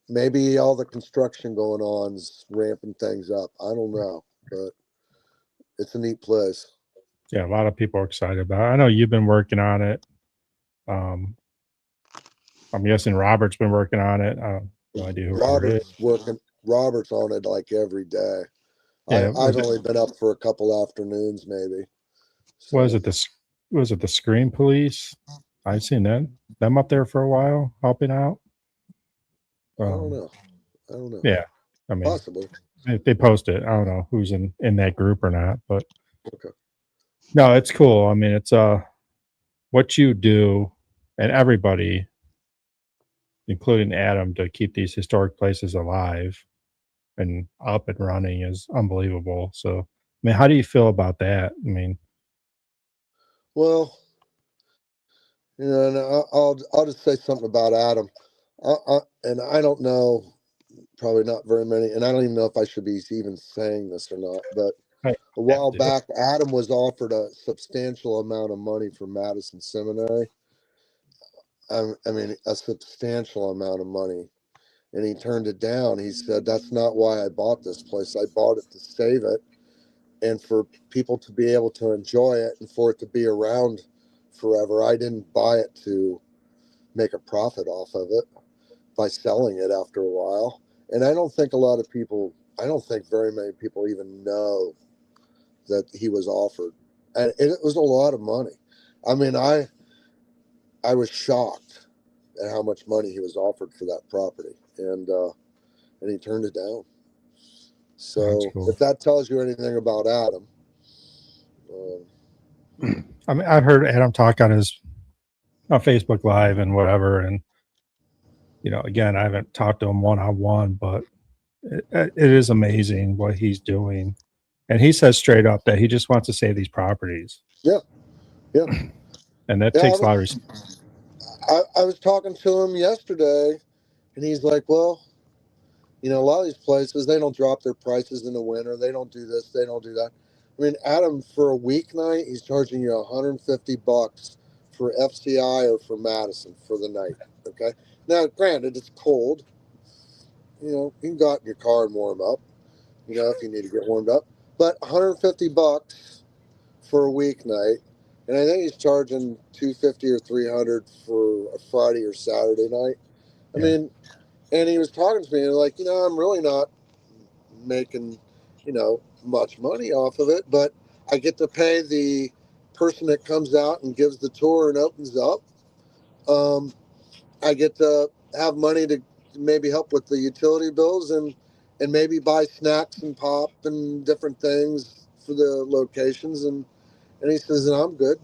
Maybe all the construction going on is ramping things up. I don't know, but it's a neat place. yeah, a lot of people are excited about it. I know you've been working on it. I'm guessing Robert's been working on it. I have no idea who Robert is. Robert's on it like every day. Yeah, I've only been up for a couple afternoons, maybe. So, was it the Screen Police? I've seen them up there for a while helping out. I don't know. Yeah, I mean, possibly they post it. I don't know who's in that group or not, but okay. No, it's cool. I mean, it's what you do, and everybody, including Adam, to keep these historic places alive and up and running is unbelievable. So, I mean, how do you feel about that? I mean, well, and I'll just say something about Adam. And I don't know, probably not very many, and I don't even know if I should be even saying this or not, but a while back, Adam was offered a substantial amount of money from Madison Seminary. I mean, a substantial amount of money. And he turned it down. He said, that's not why I bought this place. I bought it to save it and for people to be able to enjoy it and for it to be around forever. I didn't buy it to make a profit off of it by selling it after a while. And I don't think very many people even know that he was offered. And it was a lot of money. I mean, I was shocked at how much money he was offered for that property. And he turned it down. So cool. If that tells you anything about Adam. I mean, I've heard Adam talk on his Facebook Live and whatever. And, again, I haven't talked to him one-on-one, but it is amazing what he's doing. And he says straight up that he just wants to save these properties. Yeah. Yeah. And that takes a lot of respect. I was talking to him yesterday, and he's like, well, a lot of these places, they don't drop their prices in the winter. They don't do this. They don't do that. I mean, Adam, for a weeknight, he's charging you $150 for FCI or for Madison for the night. Okay. Now, granted, it's cold. You can go out in your car and warm up, if you need to get warmed up. But $150 for a weeknight. And I think he's charging $250 or $300 for a Friday or Saturday night. I mean, and he was talking to me and like, I'm really not making, much money off of it, but I get to pay the person that comes out and gives the tour and opens up. I get to have money to maybe help with the utility bills and maybe buy snacks and pop and different things for the locations. And And he says, and I'm good.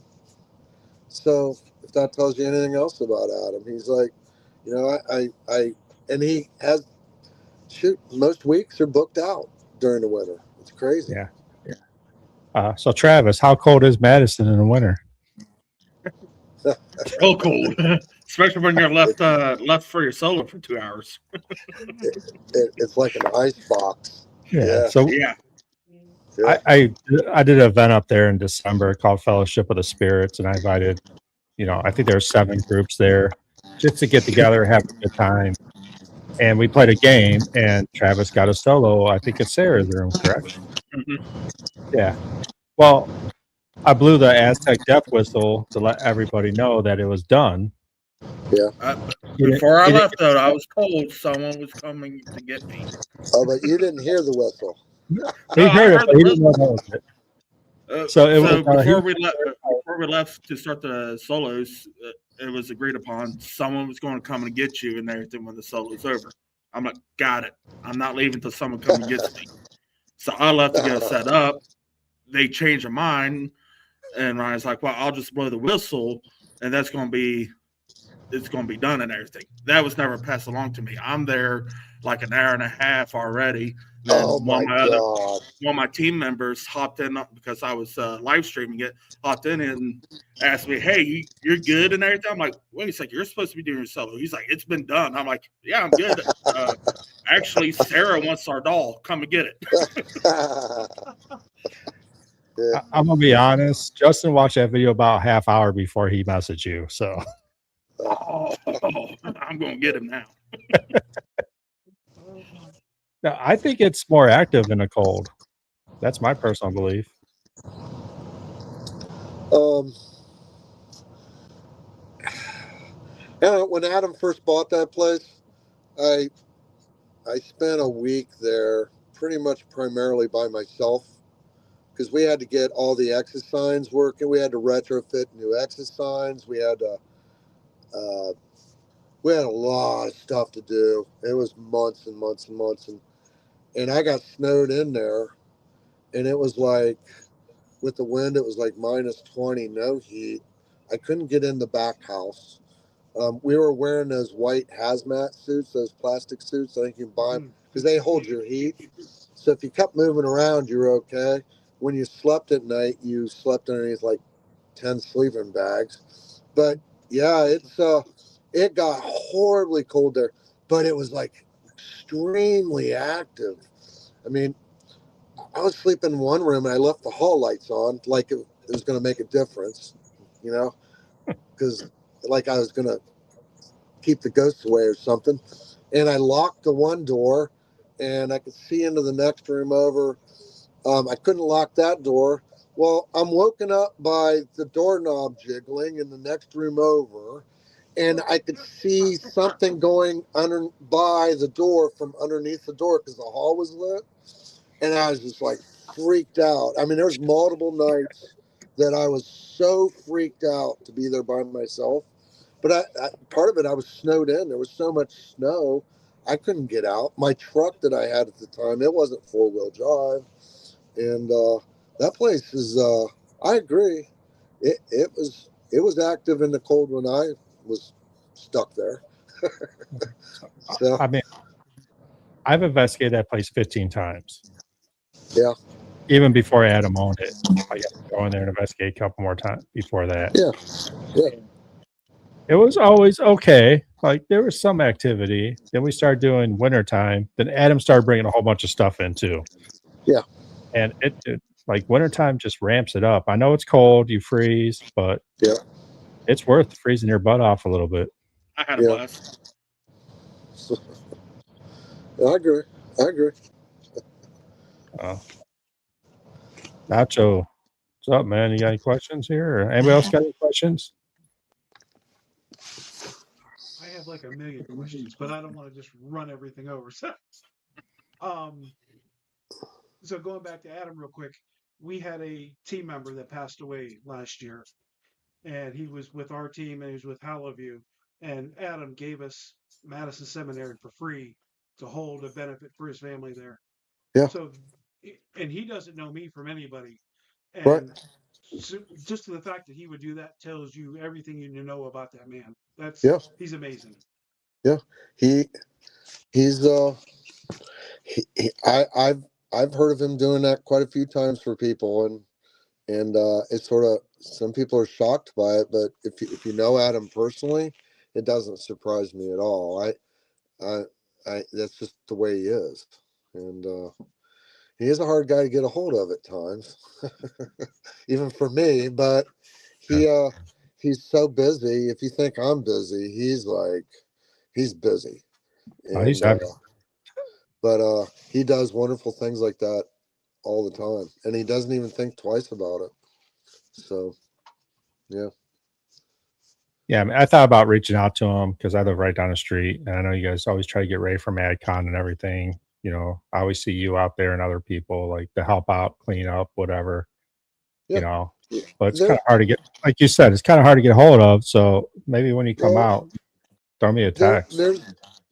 So if that tells you anything else about Adam, he's like, you know, and he has, shoot, most weeks are booked out during the winter. It's crazy. Yeah. So Travis, how cold is Madison in the winter? So cold, especially when you're left for your solo for 2 hours. It's like an ice box. Yeah. Yeah. So Yeah, Yeah. I did an event up there in December called Fellowship of the Spirits, and I invited, I think there were 7 groups there just to get together, have a good time. And we played a game, and Travis got a solo. I think it's Sarah's room, correct? Mhm. Yeah. Well, I blew the Aztec death whistle to let everybody know that it was done. Before I He didn't- left, though, I was told someone was coming to get me. Oh, but you didn't hear the whistle. He No, I heard it, heard but the he didn't know whistle. that was it. So, it was, before we left to start the solos, it was agreed upon someone was going to come and get you and everything when the solo's over. I'm like, got it. I'm not leaving until someone comes and gets me. So I left to go set up. They changed their mind, and I was like, well, I'll just blow the whistle, and it's going to be done and everything. That was never passed along to me. I'm there like an hour and a half already. Then Oh my God. one of my team members hopped in because I was live streaming it, hopped in and asked me, hey, you're good and everything? I'm like, wait a second, you're supposed to be doing your solo. He's like, it's been done. I'm like, yeah, I'm good. Actually, Sarah wants our doll. Come and get it. Yeah. I'm gonna be honest. Justin watched that video about a half hour before he messaged you. So Oh, I'm going to get him now. now, I think it's more active in the cold. That's my personal belief. Yeah, when Adam first bought that place, I spent a week there pretty much primarily by myself because we had to get all the exit signs working. We had to retrofit new exit signs. We had a lot of stuff to do. It was months and months and months, and I got snowed in there, and it was like with the wind, it was like minus 20, no heat. I couldn't get in the back house. We were wearing those white hazmat suits, those plastic suits. I think you can buy them because they hold your heat. So if you kept moving around, you're okay. When you slept at night, you slept underneath like 10 sleeping bags. But yeah, it got horribly cold there, but it was like extremely active. I mean, I was sleeping in one room and I left the hall lights on like it was going to make a difference, you know, because like I was going to keep the ghosts away or something. And I locked the one door and I could see into the next room over. I couldn't lock that door. Well, I'm woken up by the doorknob jiggling in the next room over, and I could see something going under by the door from underneath the door because the hall was lit, and I was just like freaked out. I mean, there's multiple nights that I was so freaked out to be there by myself. But part of it, I was snowed in. There was so much snow, I couldn't get out. My truck that I had at the time, it wasn't 4-wheel drive, and that place is. I agree. It was active in the cold when I was stuck there. So I mean, I've investigated that place 15 times. yeah, Even before Adam owned it, I got to go in there and investigate a couple more times before that. yeah. It was always okay. Like there was some activity. Then we started doing wintertime. Then Adam started bringing a whole bunch of stuff in too. Yeah. And it like wintertime just ramps it up. I know it's cold, you freeze, but Yeah. it's worth freezing your butt off a little bit. I had a Yeah. blast. I agree. Nacho, what's up, man? You got any questions here? Or anybody else got any questions? I have like a million questions, but I don't want to just run everything over. So going back to Adam real quick, we had a team member that passed away last year, and he was with our team and he was with Hallowview, and Adam gave us Madison Seminary for free to hold a benefit for his family there. Yeah. So, and he doesn't know me from anybody, Right. and So just the fact that he would do that tells you everything you need to know about that man. Yeah. He's amazing. Yeah. He's I've heard of him doing that quite a few times for people, and it's sort of, some people are shocked by it, but if you know Adam personally, it doesn't surprise me at all. I that's just the way he is, and he is a hard guy to get a hold of at times, even for me. But he's so busy. If you think I'm busy, he's busy, He's and everything. but he does wonderful things like that all the time, and he doesn't even think twice about it. So, yeah. Yeah, I mean, I thought about reaching out to him because I live right down the street, and I know you guys always try to get ready for MadCon and everything. You know, I always see you out there and other people like to help out, clean up, whatever. Yeah. You know, but it's There- kind of hard to get, like you said, it's kind of hard to get a hold of. So maybe when you come Well, out, throw me a there, text.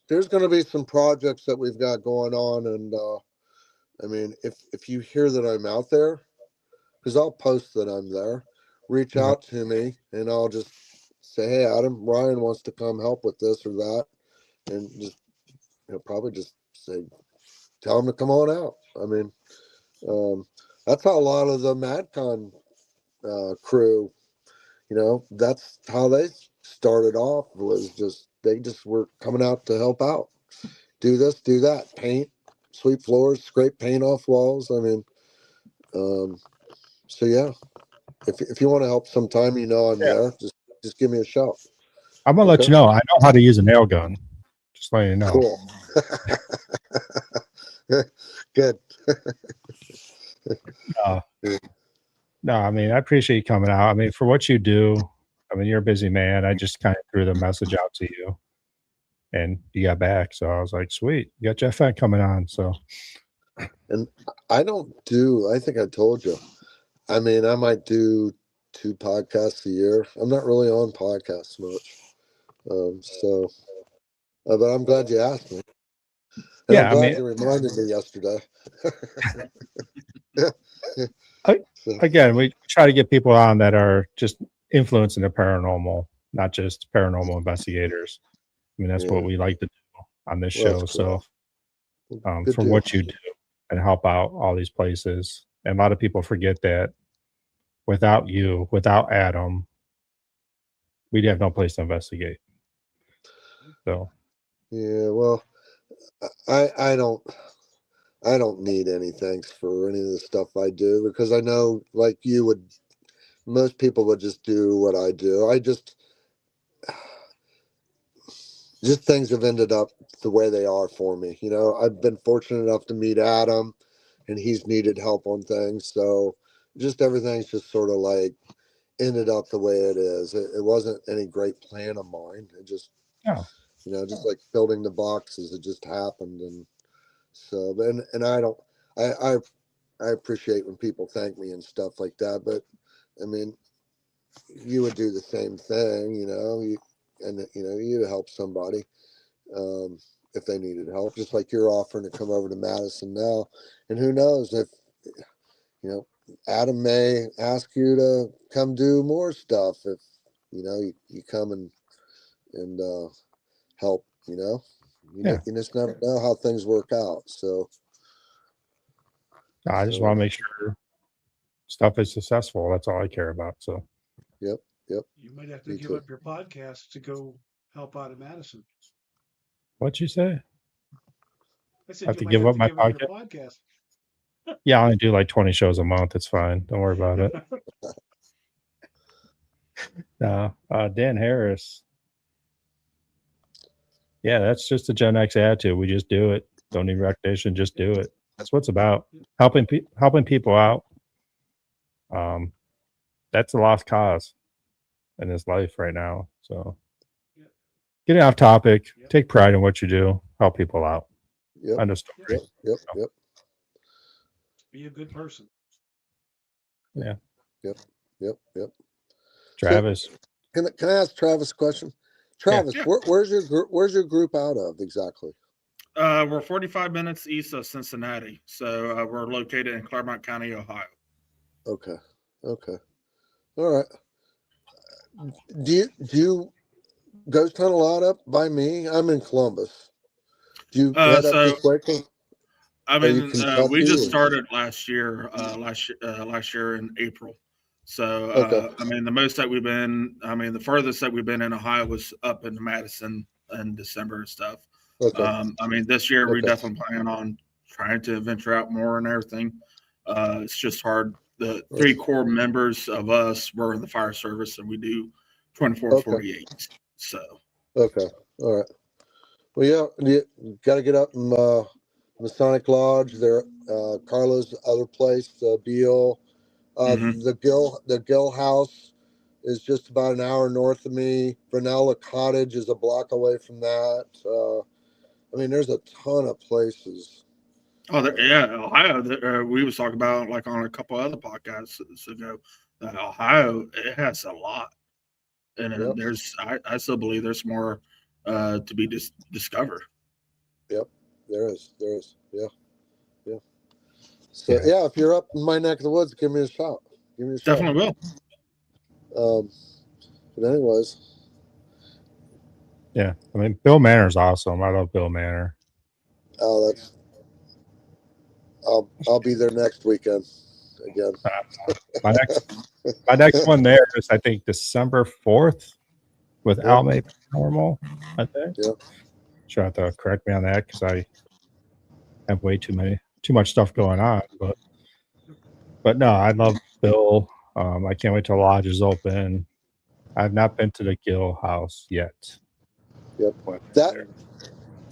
there's going to be some projects that we've got going on, and I mean, if you hear that I'm out there, because I'll post that I'm there, reach Yeah. out to me, and I'll just say, hey, Adam, Ryan wants to come help with this or that, and just, probably just say, tell him to come on out. I mean, that's how a lot of the MadCon crew, that's how they started off, was just, they just were coming out to help out, do this, do that, paint, sweep floors, scrape paint off walls. I mean, so yeah, if you want to help sometime, I'm Yeah. there. Just give me a shout. I'm gonna let Okay. you know. I know how to use a nail gun. Just letting you know. Cool. Good. Uh, no, I mean, I appreciate you coming out. I mean, for what you do, I mean, you're a busy man. I just kind of threw the message out to you, and you got back. So I was like, sweet, you got Jeff Fent coming on. So And I think I told you, I mean, I might do 2 podcasts a year. I'm not really on podcasts much. So, but I'm glad you asked me. And I'm yeah, I glad mean, you reminded me yesterday. So, again, we try to get people on that are just influencing the paranormal, not just paranormal investigators. I mean, that's yeah, what we like to do on this well, show. that's So cool. Good for deal. what you do and help out all these places, and a lot of people forget that without you, without Adam, we'd have no place to investigate. So Yeah, well, I don't need any thanks for any of the stuff I do, because I know, like you would, most people would just do what I do. Just things have ended up the way they are for me. I've been fortunate enough to meet Adam, and he's needed help on things. So just everything's just sort of like ended up the way it is. It wasn't any great plan of mine. It just, yeah, just like building the boxes, it just happened. And so, and I don't, I appreciate when people thank me and stuff like that, but I mean, you would do the same thing, you'd help somebody, if they needed help, just like you're offering to come over to Madison now. And who knows if, Adam may ask you to come do more stuff if, you come and help, yeah. you just never know how things work out. So, I just want to make sure stuff is successful. That's all I care about. So yep. You might have to Me give too. up your podcast to go help out in Madison. what'd you say? I I said have you to might give have up to my give up your podcast. podcast. Yeah, I only do like 20 shows a month. It's fine. Don't worry about it. Dan Harris. Yeah, that's just a Gen X attitude. We just do it. Don't need recognition. Just do it. That's what it's about. Helping people out. That's a lost cause in this life right now. So Yep. getting off topic. Yep. Take pride in what you do. Help people out. Yep. End of story. Yep. Be a good person. Yeah. Yep. So, Travis. can I ask Travis a question? Travis, Yeah. where's your group out of exactly? We're 45 minutes east of Cincinnati, so we're located in Claremont County, Ohio. Okay. All right. Do you ghost hunt a lot up by me? I'm in Columbus. Do you head up So this way? I Are you mean, we Kentucky? just Or? started last year in April. So Okay. I mean, the most that we've been, I mean, the furthest that we've been in Ohio was up in Madison in December and stuff. Okay. I mean, this year we Okay. definitely plan on trying to venture out more and everything. It's just hard. The three core members of us were in the fire service, and we do 24/48. So Okay. All right. Well, yeah, you got to get up in Masonic Lodge. There, Carla's other place, Beale. mhm. The Gill House is just about an hour north of me. Brunella Cottage is a block away from that. I mean, there's a ton of places. Yeah, Ohio. We was talking about like on a couple other podcasts ago. That Ohio, it has a lot, and Yep. I still believe there's more to be discovered. Yep. There is. Yeah. Yeah. So yeah, if you're up in my neck of the woods, give me a shout. Give me a shout. Definitely will. But anyways. Yeah, I mean, Bill Manor's awesome. I love Bill Manor. Oh, I'll be there next weekend again. My next one there is, I think, December 4th with Yep. Almay Paranormal, I think. Yep. Sure, have to correct me on that because I have too much stuff going on. But no, I love Bill. I can't wait till Lodge is open. I've not been to the Gill House yet. Yep. But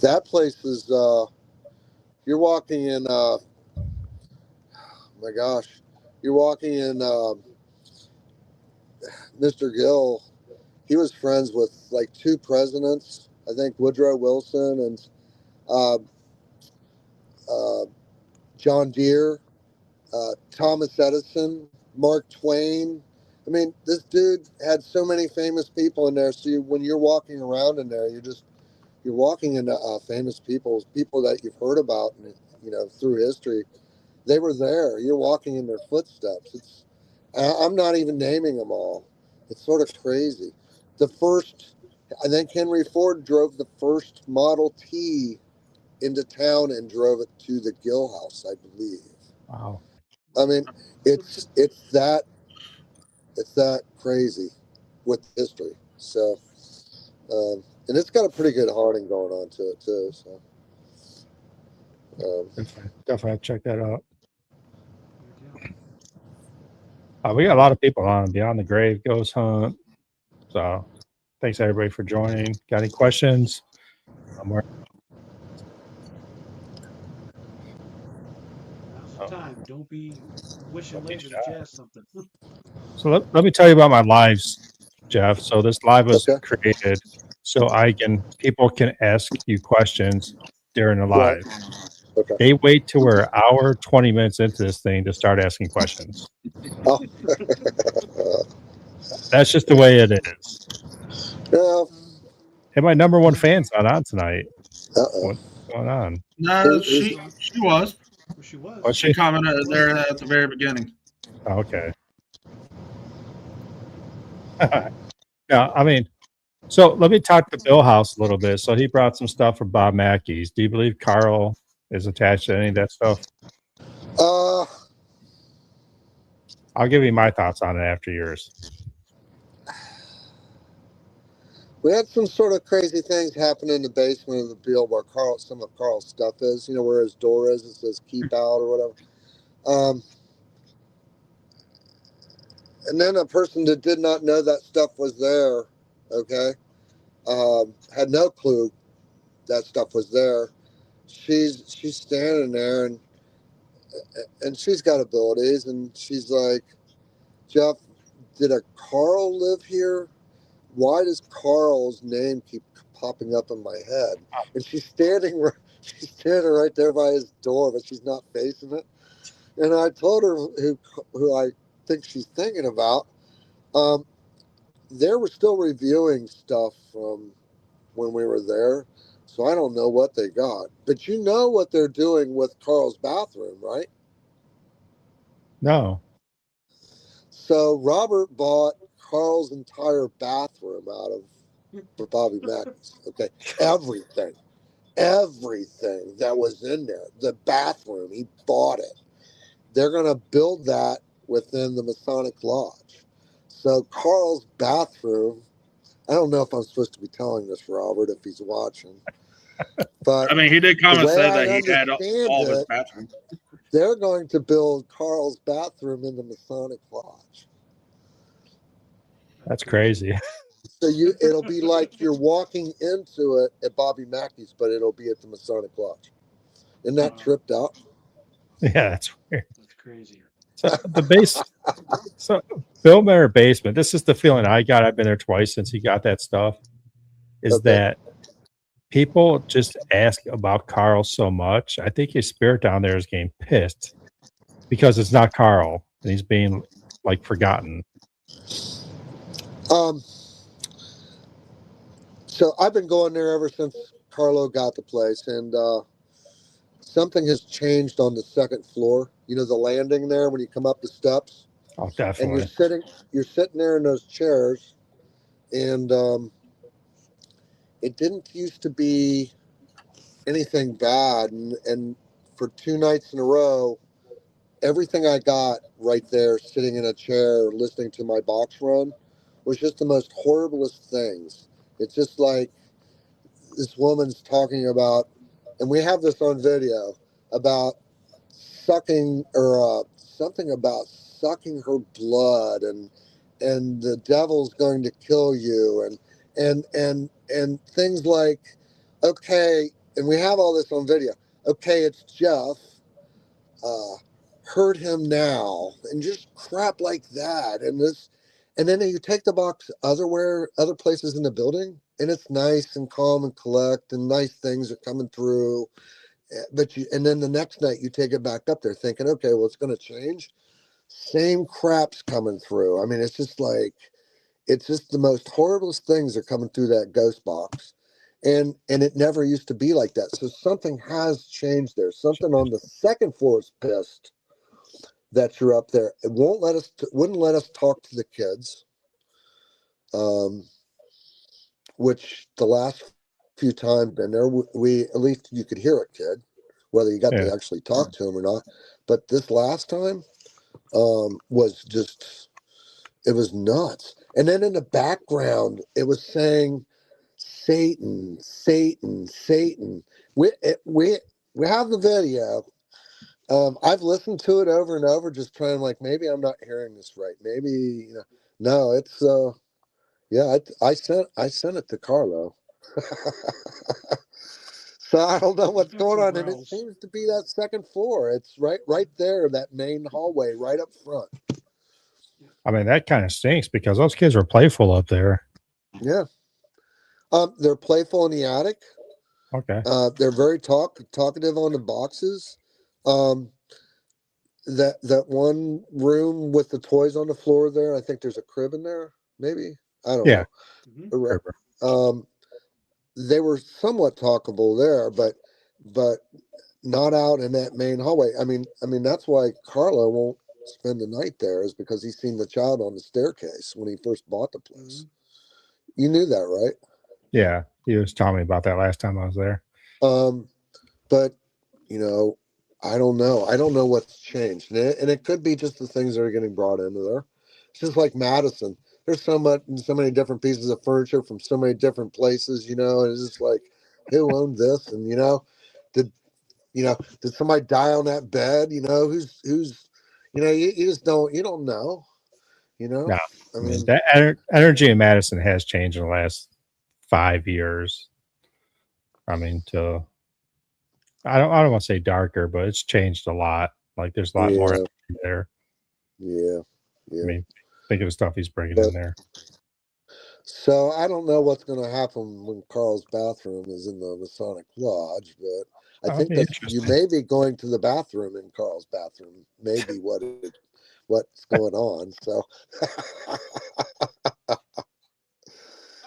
That place is you're walking in my gosh. You're walking in Mr. Gill. He was friends with like two presidents, I think Woodrow Wilson and uh, John Deere, Thomas Edison, Mark Twain. I mean, this dude had so many famous people in there. So when you're walking around in there, you're walking into famous people that you've heard about, through history. They were there. You're walking in their footsteps. I'm not even naming them all. It's sort of crazy. I think Henry Ford drove the first Model T into town and drove it to the Gill House, I believe. wow. I mean, it's that crazy with history. So, and it's got a pretty good haunting going on to it too. So, Definitely have to check that out. We got a lot of people on Beyond the Grave Ghost Hunt. So thanks everybody for joining. Got any questions? Now's the time. Don't be wishing later that you have something. So let me tell you about my lives, Jeff. So this live was Okay. created so people can ask you questions during the live. Right. Okay. They wait till we're an hour, 20 minutes into this thing to start asking questions. Oh. That's just the way it is. Yeah. Hey, my number one fan's not on tonight. Uh-oh. What's going on? No, she was. She was. Was She she? commented there at the very beginning. Oh, okay. Yeah, I mean, so let me talk to Bill House a little bit. So he brought some stuff from Bob Mackey's. Do you believe Carl is attached to any of that stuff? I'll give you my thoughts on it after yours. We had some sort of crazy things happen in the basement of the Beale where some of Carl's stuff is. Where his door is. It says "keep out" or whatever. And then a person that did not know that stuff was there, okay, had no clue that stuff was there. She's standing there and she's got abilities, and she's like, Jeff, did a Carl live here? Why does Carl's name keep popping up in my head? And she's standing right there by his door, but she's not facing it. And I told her who I think she's thinking about. They were still reviewing stuff from when we were there, so I don't know what they got. But you know what they're doing with Carl's bathroom, right? No. So Robert bought Carl's entire bathroom out of Bobby Mackey's. Okay, everything that was in there, the bathroom, he bought it. They're going to build that within the Masonic Lodge. So Carl's bathroom, I don't know if I'm supposed to be telling this, Robert, if he's watching, but I mean, he did the kind of way say I that he had understand all of his it, bathroom. they're going to build Carl's bathroom in the Masonic Lodge. That's crazy. So it'll be like you're walking into it at Bobby Mackey's, but it'll be at the Masonic Lodge. Isn't that tripped out? Yeah, that's weird. That's crazy. So the base, so Bill Mayer basement. This is the feeling I got. I've been there twice since he got that stuff. Is Okay. that people just ask about Carl so much? I think his spirit down there is getting pissed because it's not Carl and he's being like forgotten. So I've been going there ever since Carlo got the place, and something has changed on the second floor. You know, the landing there when you come up the steps, Oh, and definitely. you're sitting there in those chairs, and it didn't used to be anything bad, and for 2 nights in a row, everything I got right there, sitting in a chair, listening to my box run, was just the most horriblest things. It's just like this woman's talking about, and we have this on video, about sucking or something about sucking her blood, and the devil's going to kill you, and things like, okay, and we have all this on video. Okay, it's Jeff. Hurt him now, and just crap like that, and then you take the box other places in the building, and it's nice and calm and collect, and nice things are coming through. And then the next night you take it back up there thinking, okay, well, it's going to change. Same crap's coming through. I mean, it's just the most horriblest things are coming through that ghost box. And it never used to be like that. So something has changed there. Something on the second floor is pissed that you're up there. It wouldn't let us talk to the kids. Which the last few times been there, we at least you could hear a kid, whether you got to actually talk to him or not. But this last time was just, it was nuts. And then in the background, it was saying, Satan, Satan, Satan. We have the video. I've listened to it over and over, just trying, like, maybe I'm not hearing this right. Maybe, no, it's yeah. I sent it to Carlo. So I don't know what's going on, and it seems to be that second floor. It's right there, that main hallway, right up front. I mean, that kind of stinks because those kids were playful up there. Yeah. They're playful in the attic. Okay. They're very talkative on the boxes. That one room with the toys on the floor there, I think there's a crib in there, maybe. I don't know. Mm-hmm. They were somewhat talkable there, but not out in that main hallway. I mean that's why Carlo won't spend the night there, is because he's seen the child on the staircase when he first bought the place. You knew that, right? Yeah, he was telling me about that last time I was there. But I don't know. I don't know what's changed, and it could be just the things that are getting brought into there. It's just like Madison. There's so many different pieces of furniture from so many different places. And it's just like, who owned this? And did somebody die on that bed? Who's you just don't know. No, I mean that energy in Madison has changed in the last 5 years. I mean, I don't want to say darker, but it's changed a lot. Like there's a lot more there. Yeah. I mean, think of the stuff he's bringing in there. So I don't know what's going to happen when Carl's bathroom is in the Masonic Lodge, but I think that you may be going to the bathroom in Carl's bathroom. Maybe what's going on. So I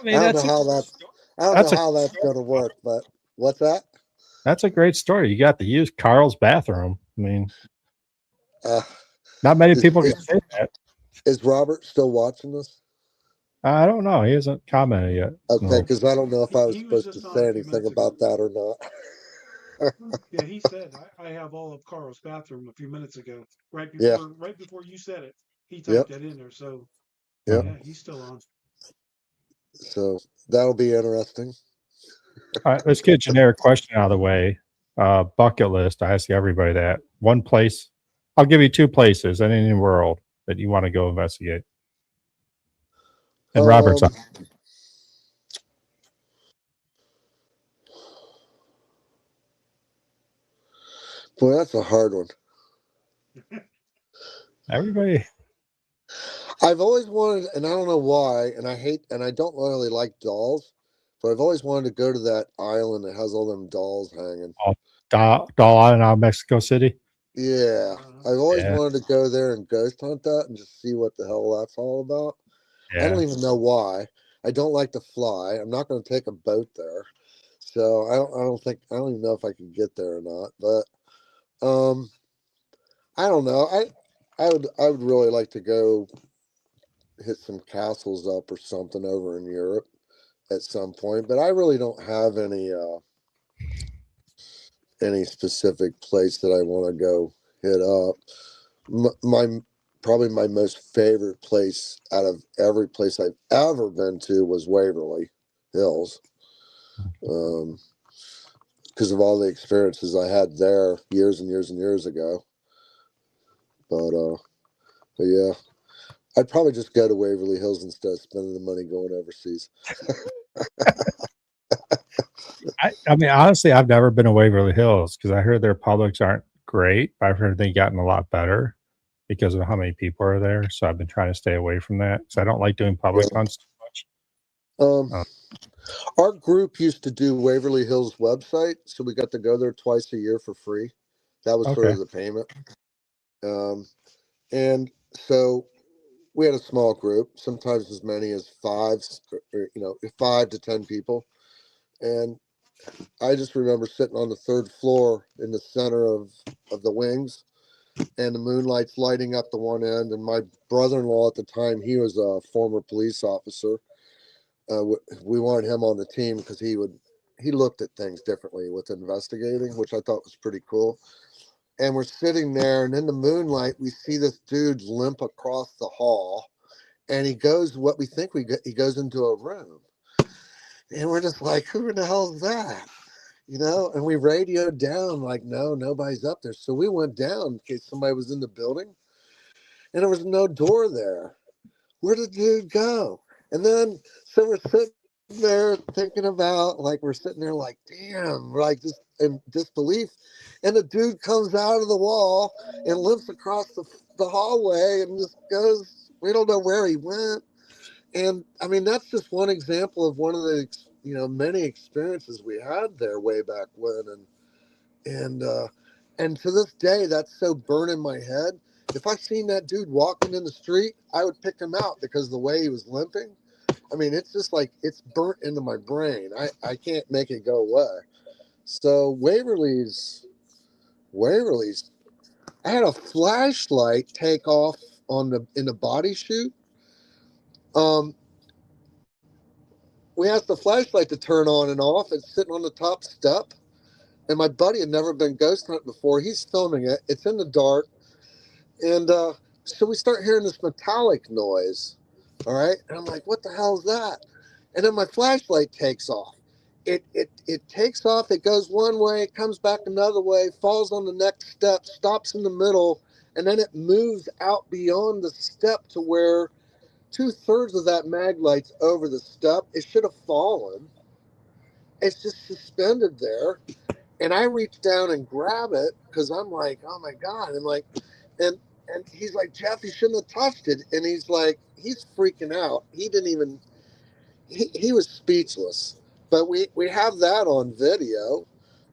don't know how that's going to work. But what's that? That's a great story. You got to use Carl's bathroom. I mean, not many people can say that. Is Robert still watching this? I don't know. He hasn't commented yet. Okay, So, because I don't know if I was He was supposed to just on say a few anything minutes ago. about that or not. Yeah, he said I have all of Carl's bathroom a few minutes ago, Yeah. right before you said it. He Yep. typed that in there, so Yep. yeah, he's still on. So that'll be interesting. all right, let's get a generic question out of the way. Bucket list. I ask everybody that. One place. I'll give you two places in the world that you want to go investigate. And Robert's on. Boy, that's a hard one. Everybody. I've always wanted, and I don't know why, and I don't really like dolls, but I've always wanted to go to that island that has all them dolls hanging. Doll Island out of Mexico City. Yeah. I've always Yeah. wanted to go there and ghost hunt that and just see what the hell that's all about. I don't Yeah. even know why. I don't like to fly. I'm not going to take a boat there. So I don't even know if I could get there or not, but I don't know. I would really like to go hit some castles up or something over in Europe at some point, but I really don't have any specific place that I want to go hit up. My probably my most favorite place out of every place I've ever been to was Waverly Hills, because of all the experiences I had there years and years and years ago. But yeah, I'd probably just go to Waverly Hills instead of spending the money going overseas. I mean, honestly, I've never been to Waverly Hills because I heard their publics aren't great. But I've heard they've gotten a lot better because of how many people are there. So I've been trying to stay away from that because I don't like doing public Yeah. hunts too much. Our group used to do Waverly Hills website, so we got to go there twice a year for free. That was sort Okay. of the payment. And so we had a small group, sometimes as many as 5 to 10 people. And I just remember sitting on the third floor in the center of the wings, and the moonlight's lighting up the one end. And my brother-in-law at the time, he was a former police officer. We wanted him on the team because he looked at things differently with investigating, which I thought was pretty cool. And we're sitting there, and in the moonlight, we see this dude limp across the hall, and he goes he goes into a room, and we're just like, who in the hell is that? And we radioed down like, no, nobody's up there. So we went down in case somebody was in the building, and there was no door there. Where did the dude go? And then, so we're sitting there thinking about, like, we're sitting there like, damn, like, just in disbelief. And the dude comes out of the wall and limps across the hallway and just goes, we don't know where he went. And I mean, that's just one example of one of the, many experiences we had there way back when. And to this day, that's so burned in my head. If I seen that dude walking in the street, I would pick him out because of the way he was limping. I mean, it's just like it's burnt into my brain. I can't make it go away. So Waverly's. I had a flashlight take off in the body chute. We asked the flashlight to turn on and off. It's sitting on the top step, and my buddy had never been ghost hunting before. He's filming it. It's in the dark. And so we start hearing this metallic noise. All right. And I'm like, what the hell is that? And then my flashlight takes off. It takes off. It goes one way, it comes back another way, falls on the next step, stops in the middle, and then it moves out beyond the step to where 2/3 of that mag light's over the step. It should have fallen. It's just suspended there. And I reach down and grab it because I'm like, oh my God. I'm like, and he's like, Jeff, you shouldn't have touched it. And he's like, he's freaking out. He didn't even, he was speechless. But we have that on video.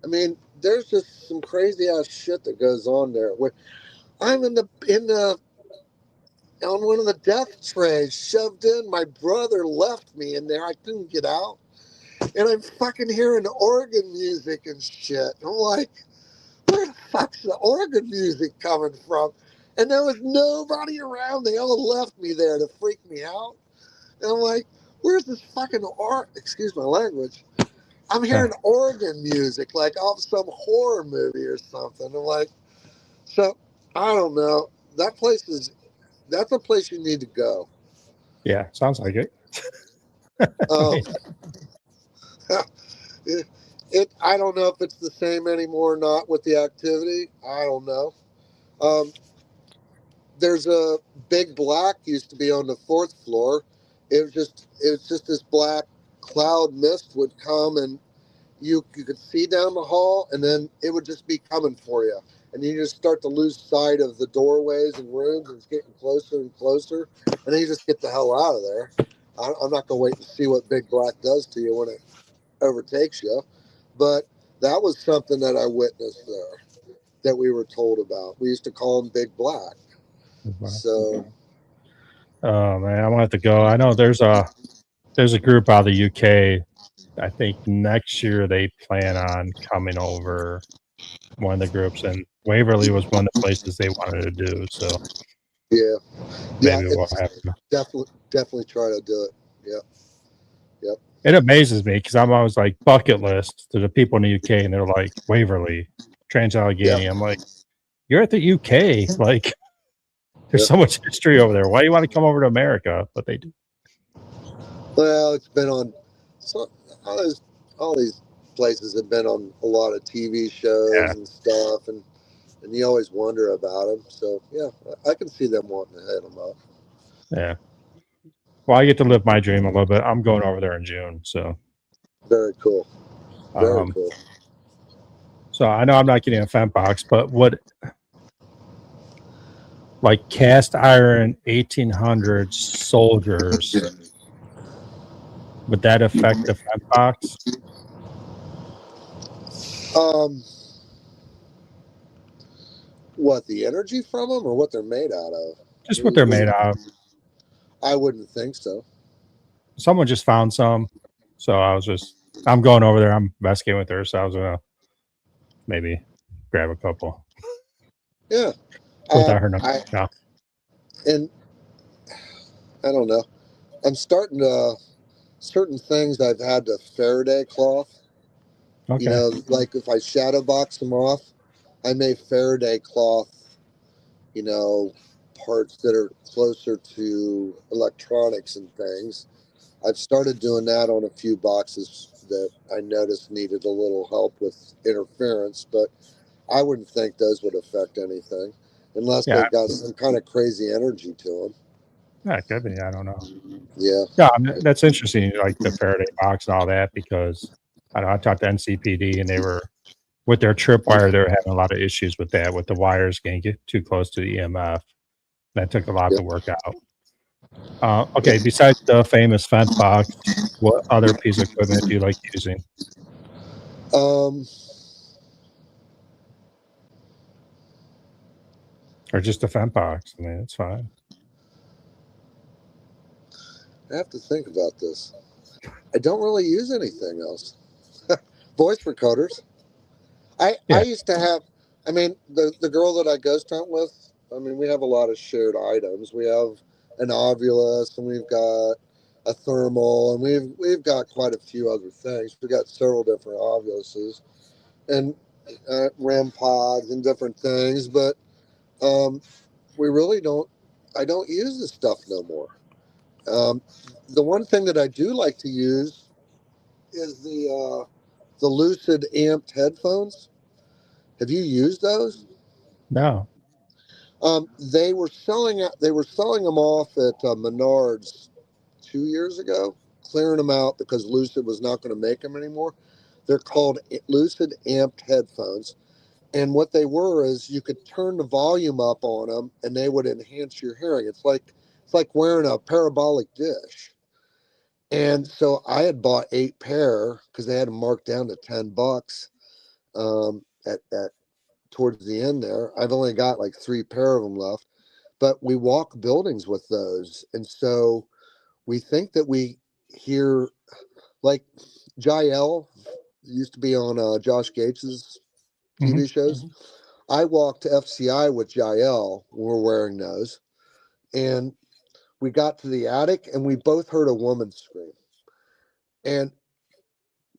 I mean, there's just some crazy ass shit that goes on there. I'm in the on one of the death trays, shoved in. My brother left me in there. I couldn't get out. And I'm fucking hearing organ music and shit. I'm like, where the fuck's the organ music coming from? And there was nobody around. They all left me there to freak me out. And I'm like, where's this fucking excuse my language. I'm hearing organ music, like off some horror movie or something. I'm like, so I don't know. That's a place you need to go. Yeah, sounds like it. Um, I don't know if it's the same anymore or not with the activity. I don't know. There's a big black used to be on the 4th floor. It was just this black cloud mist would come, and you could see down the hall, and then it would just be coming for you. And you just start to lose sight of the doorways and rooms, and it's getting closer and closer. And then you just get the hell out of there. I'm not going to wait to see what Big Black does to you when it overtakes you. But that was something that I witnessed there that we were told about. We used to call him Big Black. So, oh man, I want to go. I know there's a group out of the UK. I think next year they plan on coming over, one of the groups, and Waverly was one of the places they wanted to do. So yeah, maybe we'll have to. definitely try to do it. Yep. It amazes me because I'm always like bucket list to the people in the UK, and they're like Waverly, Trans-Allegheny. I'm like, you're at the UK. Like, there's so much history over there. Why do you want to come over to America? But they do. Well, it's been on. So all these places have been on a lot of TV shows and stuff, and you always wonder about them. So yeah, I can see them wanting to hit them up. Yeah. Well, I get to live my dream a little bit. I'm going over there in June, so very cool. Very cool. So I know I'm not getting a Fent box, but what, like cast iron 1800s soldiers, would that affect the Fent box? What, the energy from them, or what they're made out of? Just what they're made out of. I wouldn't think so. Someone just found some, so I'm going over there. I'm investigating with her, so I was gonna maybe grab a couple. Yeah. Without her number. And I don't know. I'm starting to, certain things I've had to Faraday cloth. Okay. You know, like if I shadow box them off, I may Faraday cloth, you know, parts that are closer to electronics and things. I've started doing that on a few boxes that I noticed needed a little help with interference, but I wouldn't think those would affect anything unless they've got some kind of crazy energy to them. Yeah, it could be. I don't know. Yeah. Yeah, that's interesting, like the Faraday box and all that, because I talked to NCPD, and they were, with their tripwire, they were having a lot of issues with that, with the wires getting too close to the EMF. That took a lot to work out. Okay, besides the famous Fent box, what other piece of equipment do you like using? Or just a Fent box? I mean, it's fine. I have to think about this. I don't really use anything else. Voice recorders. I used to have, I mean, the girl that I ghost hunt with, I mean, we have a lot of shared items. We have an ovulus, and we've got a thermal, and we've got quite a few other things. We've got several different ovuluses and REM pods and different things, but we really don't, I don't use this stuff no more. The one thing that I do like to use is the Lucid amped headphones. Have you used those? No. They were selling them off at Menards 2 years ago, clearing them out because Lucid was not going to make them anymore. They're called Lucid amped headphones, and what they were is you could turn the volume up on them, and they would enhance your hearing. It's like wearing a parabolic dish. And so I had bought 8 pair because they had them marked down to $10 at towards the end there. I've only got like 3 pair of them left, but we walk buildings with those. And so we think that we hear, like Jael used to be on Josh Gates's TV shows. I walked to FCI with Jael when we were wearing those, and we got to the attic, and we both heard a woman scream. And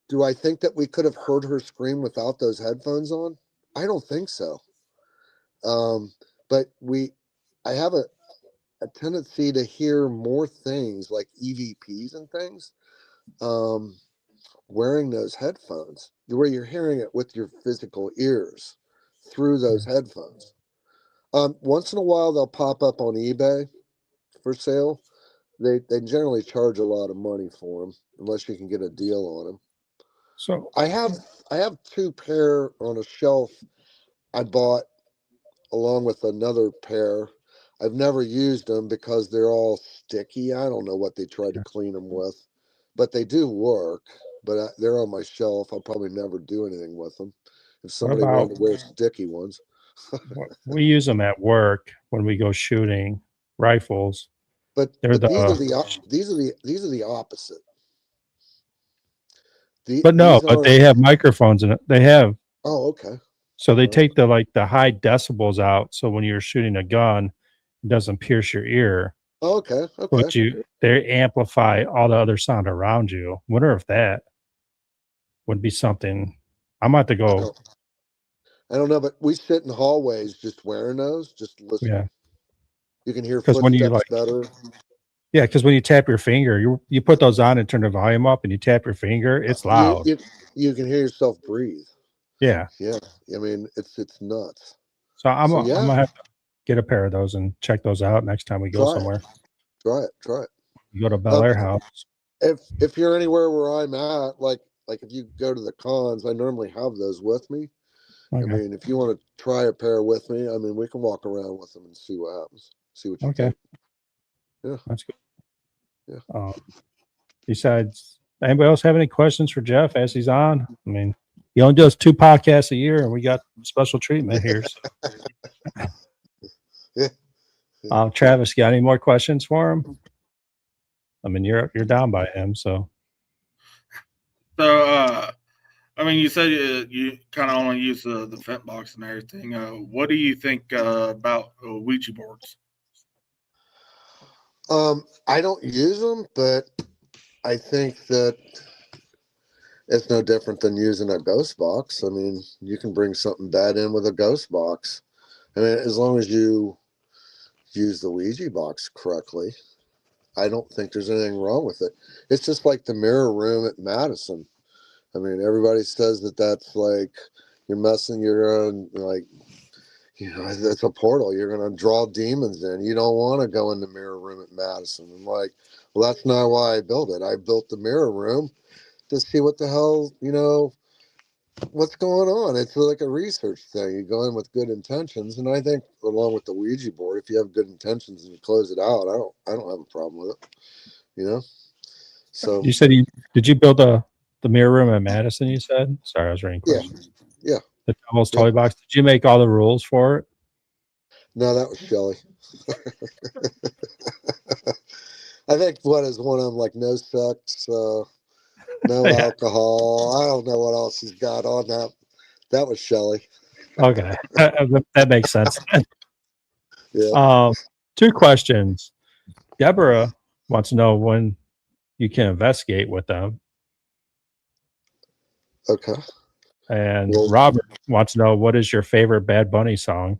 do I think that we could have heard her scream without those headphones on? I don't think so. But I have a tendency to hear more things like EVPs and things wearing those headphones, where you're hearing it with your physical ears through those headphones. Once in a while, they'll pop up on eBay for sale. They generally charge a lot of money for them, unless you can get a deal on them. So I have 2 pair on a shelf I bought along with another pair. I've never used them because they're all sticky. I don't know what they tried to clean them with, but they do work. But they're on my shelf. I'll probably never do anything with them. If somebody wanted to wear sticky ones. we use them at work when we go shooting rifles. But They're these are the the opposite. but they have microphones in it. They have. Oh, okay. So they take the high decibels out. So when you're shooting a gun, it doesn't pierce your ear. Oh, okay. Okay. But they amplify all the other sound around you. Wonder if that would be something. I might have to go. I don't know, but we sit in hallways just wearing those, just listening. Yeah. You can hear Because when you better. Yeah, because when you tap your finger, you put those on and turn the volume up, and you tap your finger, it's loud. You can hear yourself breathe. Yeah. Yeah. I mean, it's nuts. So I'm gonna have to get a pair of those and check those out next time we go somewhere. Try it. You go to Bel Air House. If you're anywhere where I'm at, like if you go to the cons, I normally have those with me. Okay. I mean, if you want to try a pair with me, I mean, we can walk around with them and see what happens. See what you think. Yeah, that's good. Yeah. Besides, anybody else have any questions for Jeff as he's on? I mean, he only does 2 podcasts a year, and we got special treatment here. So. Yeah. Travis, got any more questions for him? I mean, you're down by him, so. So, I mean, you said you kind of only use the Fent Box and everything. What do you think about Ouija boards? I don't use them, but I think that it's no different than using a ghost box. I mean, you can bring something bad in with a ghost box. I mean, as long as you use the Ouija box correctly, I don't think there's anything wrong with it. It's just like the mirror room at Madison. I mean, everybody says that that's like you're messing, you're going like, it's a portal. You're going to draw demons in. You don't want to go in the mirror room at Madison. I'm like, well, that's not why I built it. I built the mirror room to see what the hell, what's going on. It's like a research thing. You go in with good intentions, and I think along with the Ouija board, if you have good intentions and you close it out, I don't have a problem with it. So you said did you build the mirror room at Madison? You said. Sorry, I was reading questions. Yeah. The Devil's Toy Box. Did you make all the rules for it? No, that was Shelly. I think one of them like no sex, no alcohol. I don't know what else he's got on that. That was Shelly. Okay, that makes sense. Yeah. 2 questions. Deborah wants to know when you can investigate with them. Okay. And Robert wants to know, what is your favorite Bad Bunny song?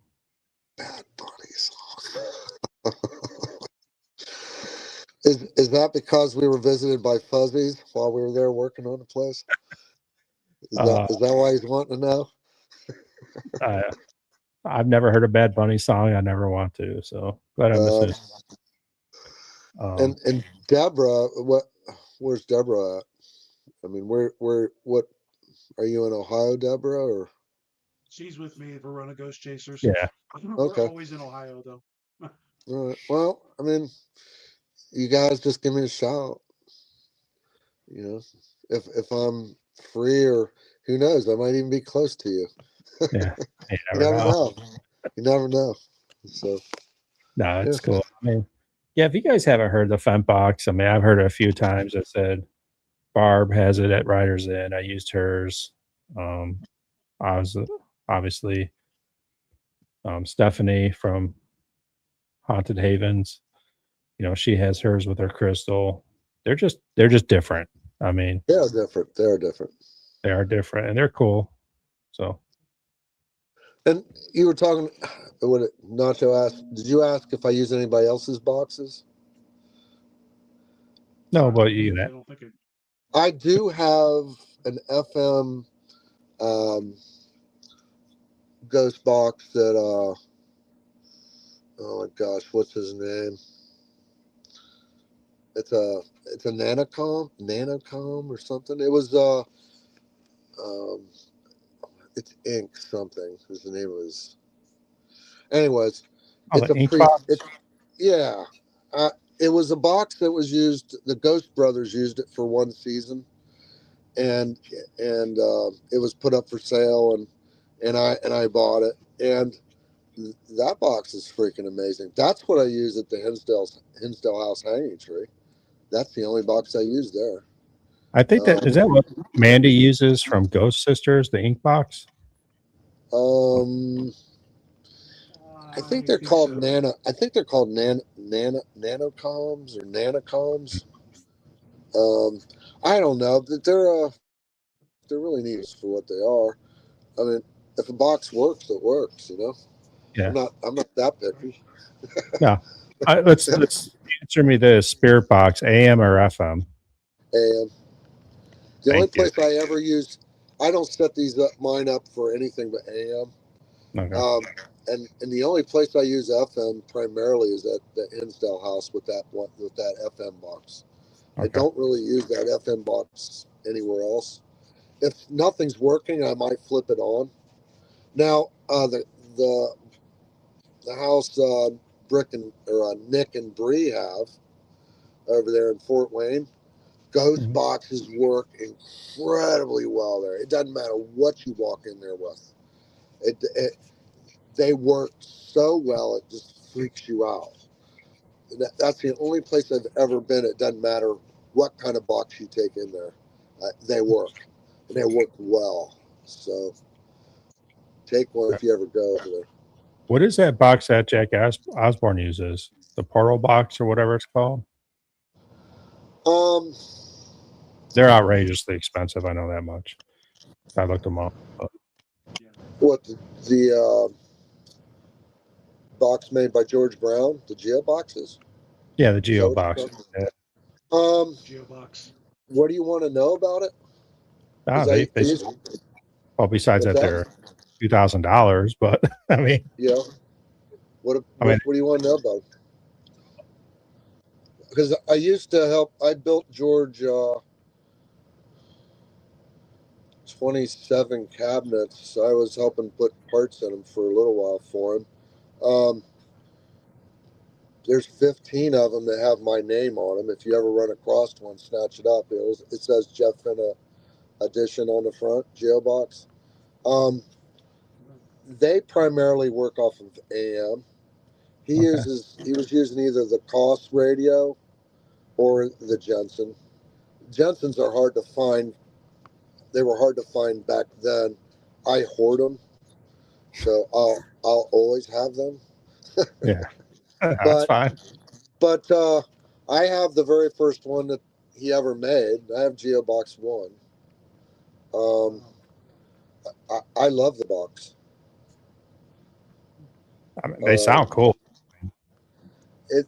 Bad Bunny song. Is that because we were visited by Fuzzies while we were there working on the place? Is that why he's wanting to know? I've never heard a Bad Bunny song. I never want to. So glad I missed it. And Deborah, where's Deborah at? I mean, what are you in Ohio, Deborah, or? She's with me at Verona Ghost Chasers. Yeah. We're always in Ohio, though. All right. Well, I mean, you guys just give me a shout. If I'm free, or who knows, I might even be close to you. Yeah. You never know. You never know. So. No, it's cool. I mean, yeah, if you guys haven't heard the Fent Box, I mean, I've heard it a few times. I said Barb has it at Riders Inn. I used hers. I was obviously Stephanie from Haunted Havens, she has hers with her crystal. They're just different. I mean, They're different. They're different. they are different and they're cool. So, And you were talking, what Nacho asked, did you ask if I use anybody else's boxes? no, but I that. don't think it. I do have an FM ghost box that, oh my gosh, what's his name? It's a nanocom or something. It was, it's ink something. What's the name of his? Anyways, it's the a ink box? yeah. It was a box that was used. The Ghost Brothers used it for one season, and it was put up for sale, and I bought it, and that box is freaking amazing. That's what I use at the Hinsdale House hanging tree. That's the only box I use there. I think is that what Mandy uses from Ghost Sisters, the ink box? I think they're called so. nano. I think they're called nanocoms or nanocoms. I don't know. They're really neat for what they are. I mean, if a box works, it works. Yeah. I'm not that picky. Yeah. Let's answer me this: Spirit Box, AM or FM? And the only Thank you. place I ever use, I don't set mine up for anything but AM. Okay. And the only place I use FM primarily is at the Hinsdale House with that FM box. I Okay. don't really use that FM box anywhere else. If nothing's working, I might flip it on. Now, the house Nick and Bree have over there in Fort Wayne, ghost Mhm. boxes work incredibly well there. It doesn't matter what you walk in there with. They work so well, it just freaks you out. That's the only place I've ever been. It doesn't matter what kind of box you take in there. They work. And they work well. So take one if you ever go over there. What is that box that Jack Osborne uses? The portal box or whatever it's called? They're outrageously expensive. I know that much. I looked them up. But What the box made by George Brown, the Geo boxes? yeah, the Geo box. Yeah. Geobox. What do you want to know about it? They well, besides that, they're $2,000, but I mean, yeah. What do you want to know about it? Because I used to help. I built George 27 cabinets. I was helping put parts in them for a little while for him. There's 15 of them that have my name on them. If you ever run across one, snatch it up. It says Jeff Fent Edition on the front, Geobox. They primarily work off of AM. He was using either the COS radio or the Jensen. Jensens are hard to find. They were hard to find back then. I hoard them, so I'll always have them. yeah, that's fine. But I have the very first one that he ever made. I have Geobox 1. I love the box. I mean, they sound cool. It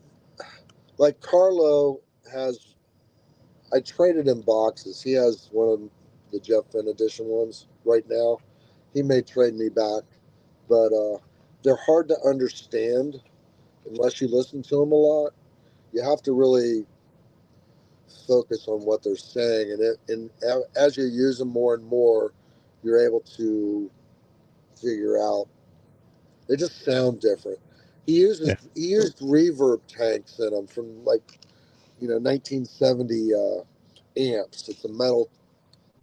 like Carlo has. I traded him boxes. He has one of the Jeff Fent edition ones right now. He may trade me back, but they're hard to understand unless you listen to them a lot. You have to really focus on what they're saying, and as you use them more and more, you're able to figure out. They just sound different. He used reverb tanks in them from 1970 amps. It's a metal,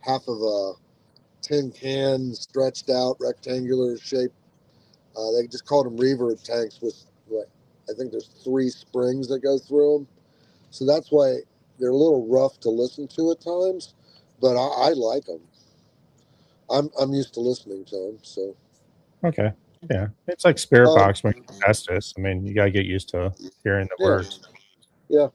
half of a tin can, stretched out, rectangular shape. They just called them reverb tanks with I think there's 3 springs that go through them. So that's why they're a little rough to listen to at times, but I like them. I'm used to listening to them. So Okay. Yeah, it's like spirit Um, box when you test this. I mean, you gotta get used to hearing the Yeah. words. Yeah.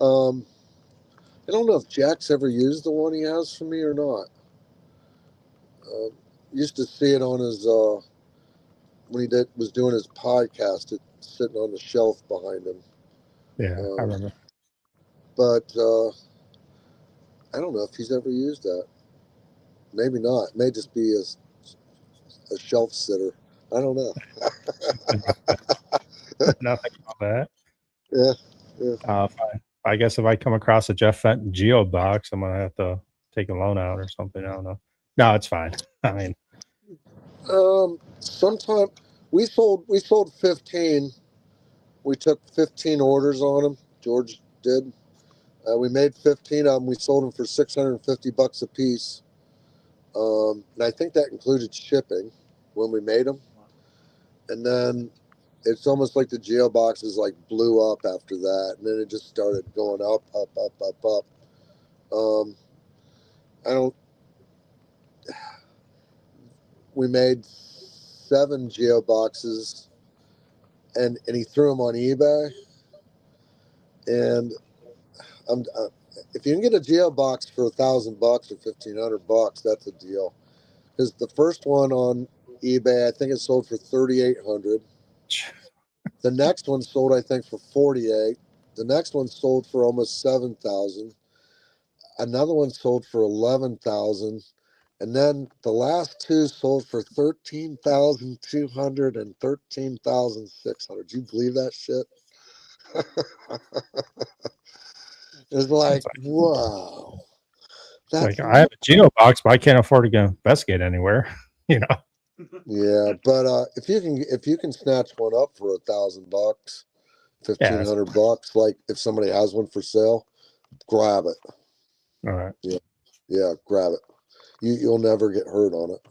I don't know if Jack's ever used the one he has for me or not. Used to see it on his when he was doing his podcast. It's sitting on the shelf behind him. Yeah, I Um, remember. but I don't know if he's ever used that. Maybe not. It may just be a shelf sitter. I don't know. Nothing about that. Yeah. Yeah. I guess if I come across a Jeff Fent Geo box, I'm gonna have to take a loan out or something. I don't know. No, it's fine. I mean, Sometime we sold 15. We took 15 orders on them. George did. We made 15 of them. We sold them for $650 a piece. And I think that included shipping when we made them. And then it's almost like the Geo boxes like blew up after that, and then it just started going up, up, up, up, up. I don't. We made 7 Geo boxes, and he threw them on eBay. And if you can get a Geo box for $1,000 or $1,500, that's a deal. Because the first one on eBay, I think it sold for $3,800. The next one sold, I think, for $48,000. The next one sold for almost $7,000. Another one sold for $11,000. And then the last 2 sold for $13,200 and $13,600. Do you believe that shit? It's like, whoa. That's like I have a Geo box, but I can't afford to go investigate anywhere. You know. yeah, but if you can snatch one up for $1,000, $1,500, like if somebody has one for sale, grab it. All right. Yeah, grab it. You'll never get hurt on it,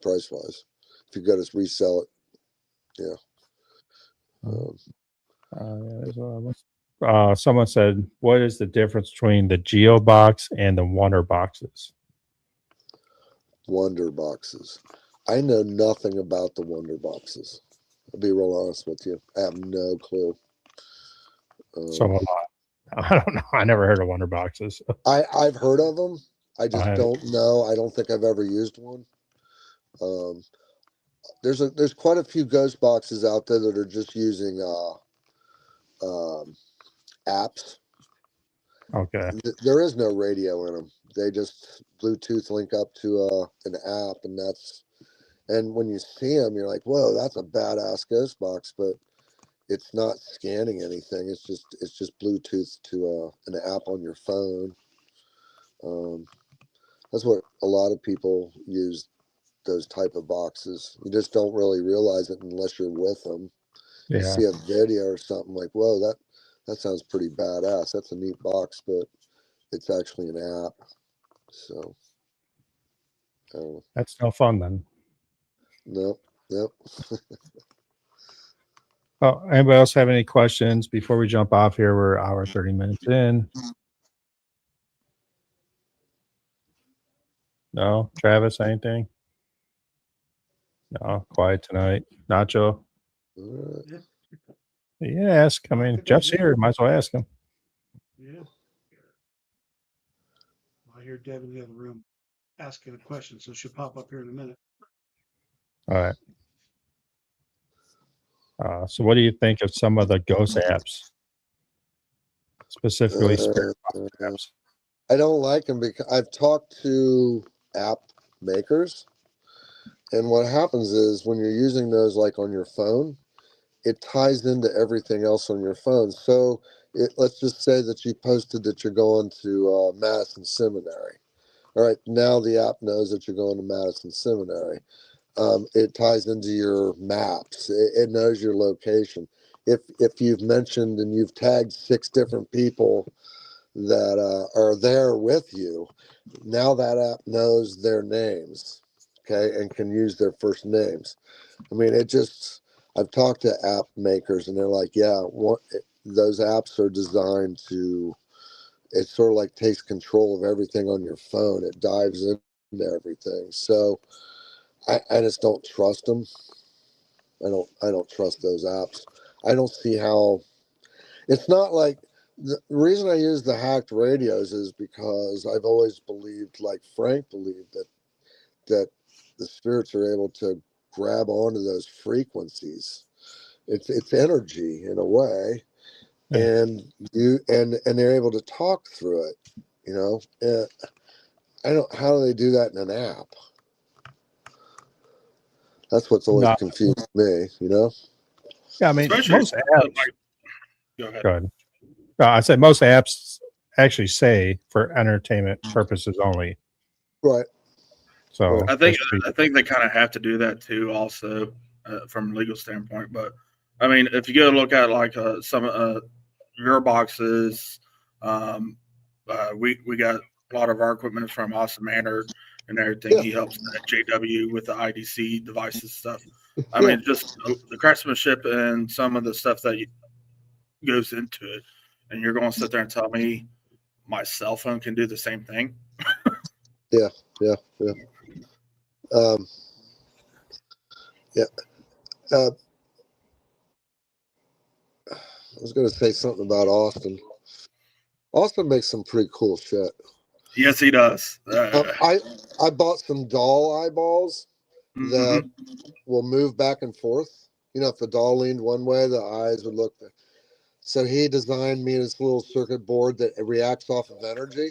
price wise. If you got to resell it, yeah. Someone said, "What is the difference between the Geo box and the Wonder boxes?" Wonder boxes. I know nothing about the Wonder boxes. I'll be real honest with you. I have no clue. So I don't know. I never heard of Wonder boxes. I've heard of them. I just I- don't know. I don't think I've ever used one. There's quite a few ghost boxes out there that are just using apps. Okay. There is no radio in them. They just Bluetooth link up to an app, and when you see them, you're like, whoa, that's a badass ghost box, but it's not scanning anything. It's just Bluetooth to an app on your phone. That's what a lot of people use those type of boxes. You just don't really realize it unless you're with them. You Yeah. see a video or something like, whoa, that sounds pretty badass. That's a neat box, but it's actually an app. So, That's no fun then. nope. Oh, anybody else have any questions before we jump off here? We're hour 30 minutes in. No, Travis, anything? No, quiet tonight. Nacho, All right. yeah, ask. I mean, Jeff's here. Might as well ask him. Yeah. I hear Deb in the other room asking a question, so she'll pop up here in a minute. All right. So, what do you think of some of the ghost apps, specifically spirit box apps? I don't like them because I've talked to app makers, and what happens is when you're using those like on your phone, it ties into everything else on your phone. So let's just say that you posted that you're going to Madison Seminary. All right, now the app knows that you're going to Madison Seminary. It ties into your maps. It knows your location. If you've mentioned and you've tagged 6 different people that are there with you, now that app knows their names, okay, and can use their first names. I mean, I've talked to app makers and they're like, yeah, those apps are designed to, it sort of like takes control of everything on your phone. It dives into everything. So I just don't trust them. I don't trust those apps. I don't see how. It's not like the reason I use the hacked radios is because I've always believed, like Frank believed, that the spirits are able to grab onto those frequencies. It's energy in a way, and they're able to talk through it. You know, I don't. How do they do that in an app? That's what's always No. confused me. You know. Yeah, I mean, Especially most apps. go ahead. Go ahead. I said most apps actually say for entertainment purposes only. Right. So I think they kind of have to do that too, also from a legal standpoint. But I mean, if you go look at like some your boxes, we got a lot of our equipment from Austin Manor and everything. Yeah. He helps at JW with the IDC devices stuff. I mean, just the craftsmanship and some of the stuff that goes into it. And you're going to sit there and tell me my cell phone can do the same thing? Yeah. I was going to say something about Austin. Austin makes some pretty cool shit. Yes, he does. I bought some doll eyeballs that will move back and forth. You know, if the doll leaned one way, the eyes would look. So he designed me this little circuit board that reacts off of energy,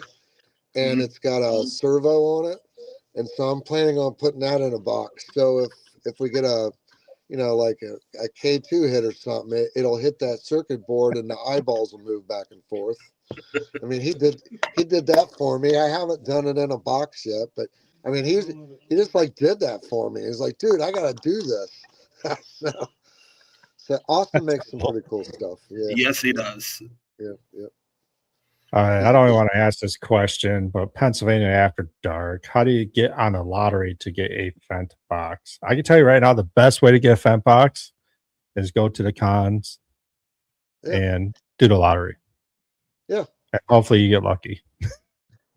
and it's got a servo on it. And so I'm planning on putting that in a box. So if we get a, you know, like a K2 hit or something, it'll hit that circuit board and the eyeballs will move back and forth. I mean, he did that for me. I haven't done it in a box yet, but I mean, he just like did that for me. He's like, dude, I got to do this. So Austin makes some pretty cool stuff. Yeah. Yes, he does. Yeah. All right, I don't even want to ask this question, but Pennsylvania after dark, how do you get on the lottery to get a Fent box? I can tell you right now, the best way to get a Fent box is go to the cons and do the lottery. Yeah. And hopefully you get lucky.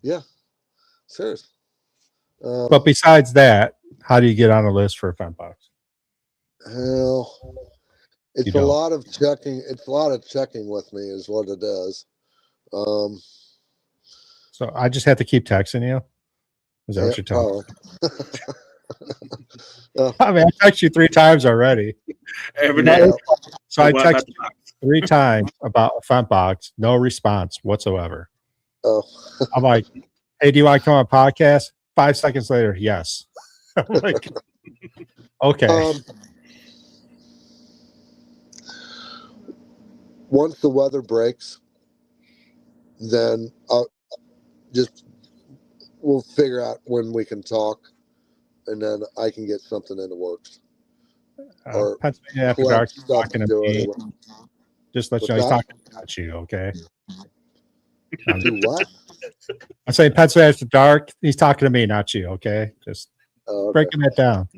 Yeah. Serious. But besides that, how do you get on the list for a Fent box? Hell, it's a lot of checking. It's a lot of checking with me is what it is. So I just have to keep texting you? Is that what you're telling me? I mean, I texted you 3 times already. Every day. So I texted you 3 times about a Fent box, no response whatsoever. Oh. I'm like, hey, do you want to come on a podcast? 5 seconds later, yes. I'm like, okay. Once the weather breaks, then we'll figure out when we can talk, and then I can get something in the works. Or Pennsylvania After Dark talking to me. Just let you know he's talking about you, okay? Do what? I'm saying Pennsylvania After Dark, he's talking to me, not you, okay? Just breaking that down.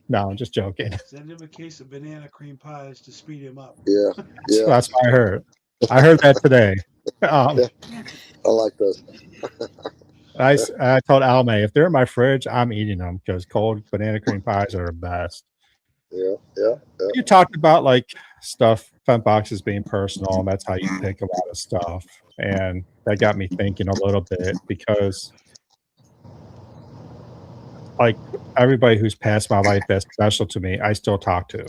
No, I'm just joking. Send him a case of banana cream pies to speed him up. Yeah. That's what I heard. I heard that today. I like this. I told Alme, if they're in my fridge, I'm eating them because cold banana cream pies are the best. Yeah. You talked about like stuff, Fent boxes being personal, and that's how you pick a lot of stuff. And that got me thinking a little bit because like everybody who's passed my life that's special to me, I still talk to.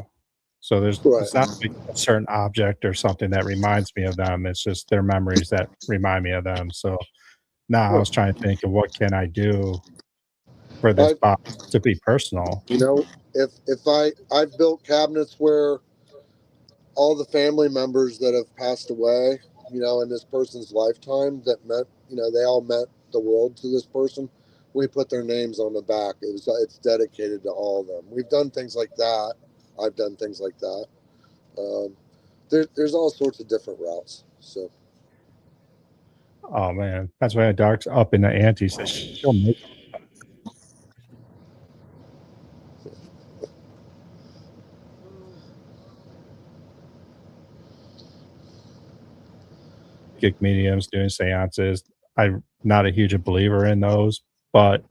So it's not like a certain object or something that reminds me of them. It's just their memories that remind me of them. So now I was trying to think of what can I do for this box to be personal. You know, if I've built cabinets where all the family members that have passed away, you know, in this person's lifetime that meant, you know, they all meant the world to this person. We put their names on the back. It's dedicated to all of them. We've done things like that. I've done things like that. There's all sorts of different routes. So. Oh man, that's why Dark's up in the ante. So she'll make psychic mediums doing seances. I'm not a huge believer in those, but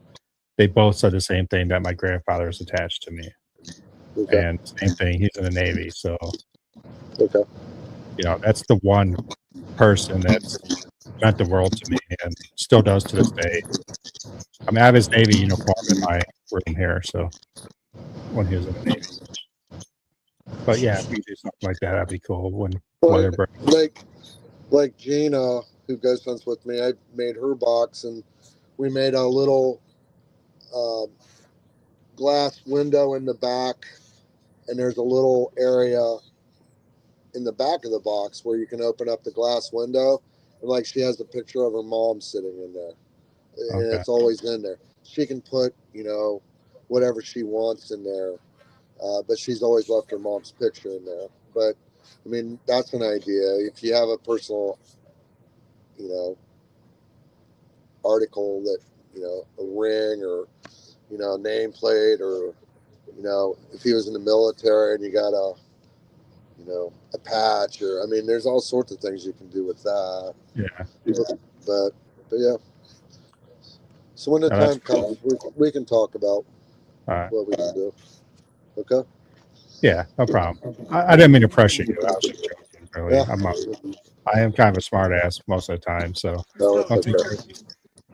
they both said the same thing, that my grandfather is attached to me. Okay. And same thing, he's in the Navy. So, Okay. you know, that's the one person that's meant the world to me and still does to this day. I mean, I have his Navy uniform in my room here, so when he was in the Navy. But yeah, if we do something like that, that'd be cool. When weather breaks. Like Gina, who goes fence with me, I made her box, and we made a little glass window in the back, and there's a little area in the back of the box where you can open up the glass window, and like she has a picture of her mom sitting in there, and Okay. it's always in there. She can put, you know, whatever she wants in there, but she's always left her mom's picture in there. But I mean, that's an idea. If you have a personal, you know, article that, you know, a ring or, you know, a nameplate, or, you know, if he was in the military and you got a, you know, a patch, or, I mean, there's all sorts of things you can do with that. Yeah. But yeah. So when the No, that's time comes, we can talk about All right. what we can do. Okay. Yeah, no problem. I didn't mean to pressure you. I was just joking, really. Yeah. I am kind of a smart ass most of the time, so No, it's don't take okay. everything.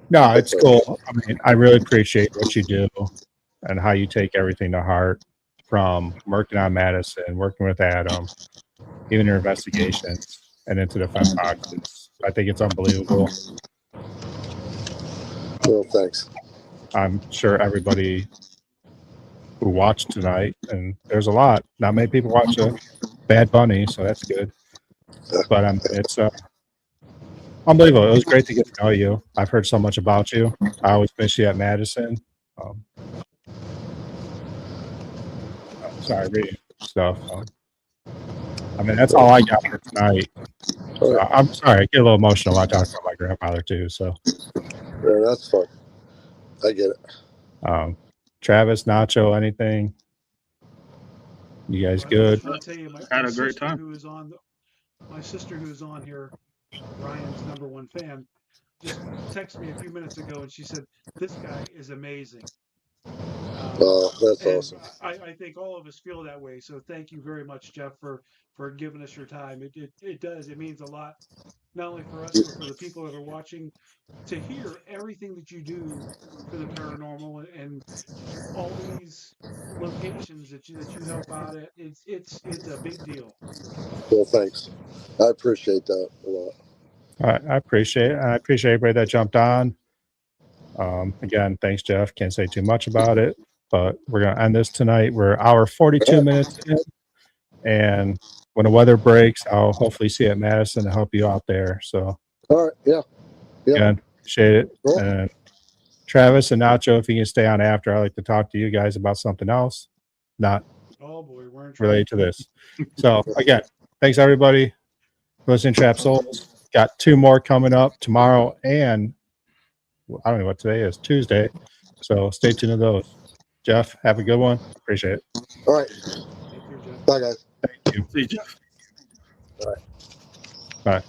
No, it's cool. I mean, I really appreciate what you do and how you take everything to heart, from working on Madison, working with Adam, even your investigations, and into the Fent Box. I think it's unbelievable. Well, thanks. I'm sure everybody who watched tonight, and there's a lot. Not many people watch Bad Bunny, so that's good. But it's unbelievable. It was great to get to know you. I've heard so much about you. I always miss you at Madison. Sorry, reading stuff. I mean, that's all I got for tonight. So I'm sorry, I get a little emotional when I talk about my grandfather too. So Yeah, that's fun. I get it. Travis, Nacho, anything? You guys good? I just want to tell you, Had a great time. My sister who is on here, Ryan's #1 fan, just texted me a few minutes ago, and she said, "This guy is amazing." That's And awesome. I think all of us feel that way. So thank you very much, Jeff, for giving us your time. It does. It means a lot, not only for us, but for the people that are watching, to hear everything that you do for the paranormal and all these locations that you help out at. It's a big deal. Well, thanks. I appreciate that a lot. I appreciate it. I appreciate everybody that jumped on. Again, thanks, Jeff. Can't say too much about it, but we're going to end this tonight. We're hour 42 minutes in, and when the weather breaks, I'll hopefully see you at Madison to help you out there. So, All right. Yeah. again, appreciate it. Cool. And Travis and Nacho, if you can stay on after, I'd like to talk to you guys about something else, not Oh boy, we're in trouble. related to this. So, again, thanks everybody for listening to Trap Souls. Got 2 more coming up tomorrow, and I don't know what today is, Tuesday. So stay tuned to those. Jeff, have a good one. Appreciate it. All right. Take care, Jeff. Bye, guys. Thank you. See you, Jeff. All right. Bye.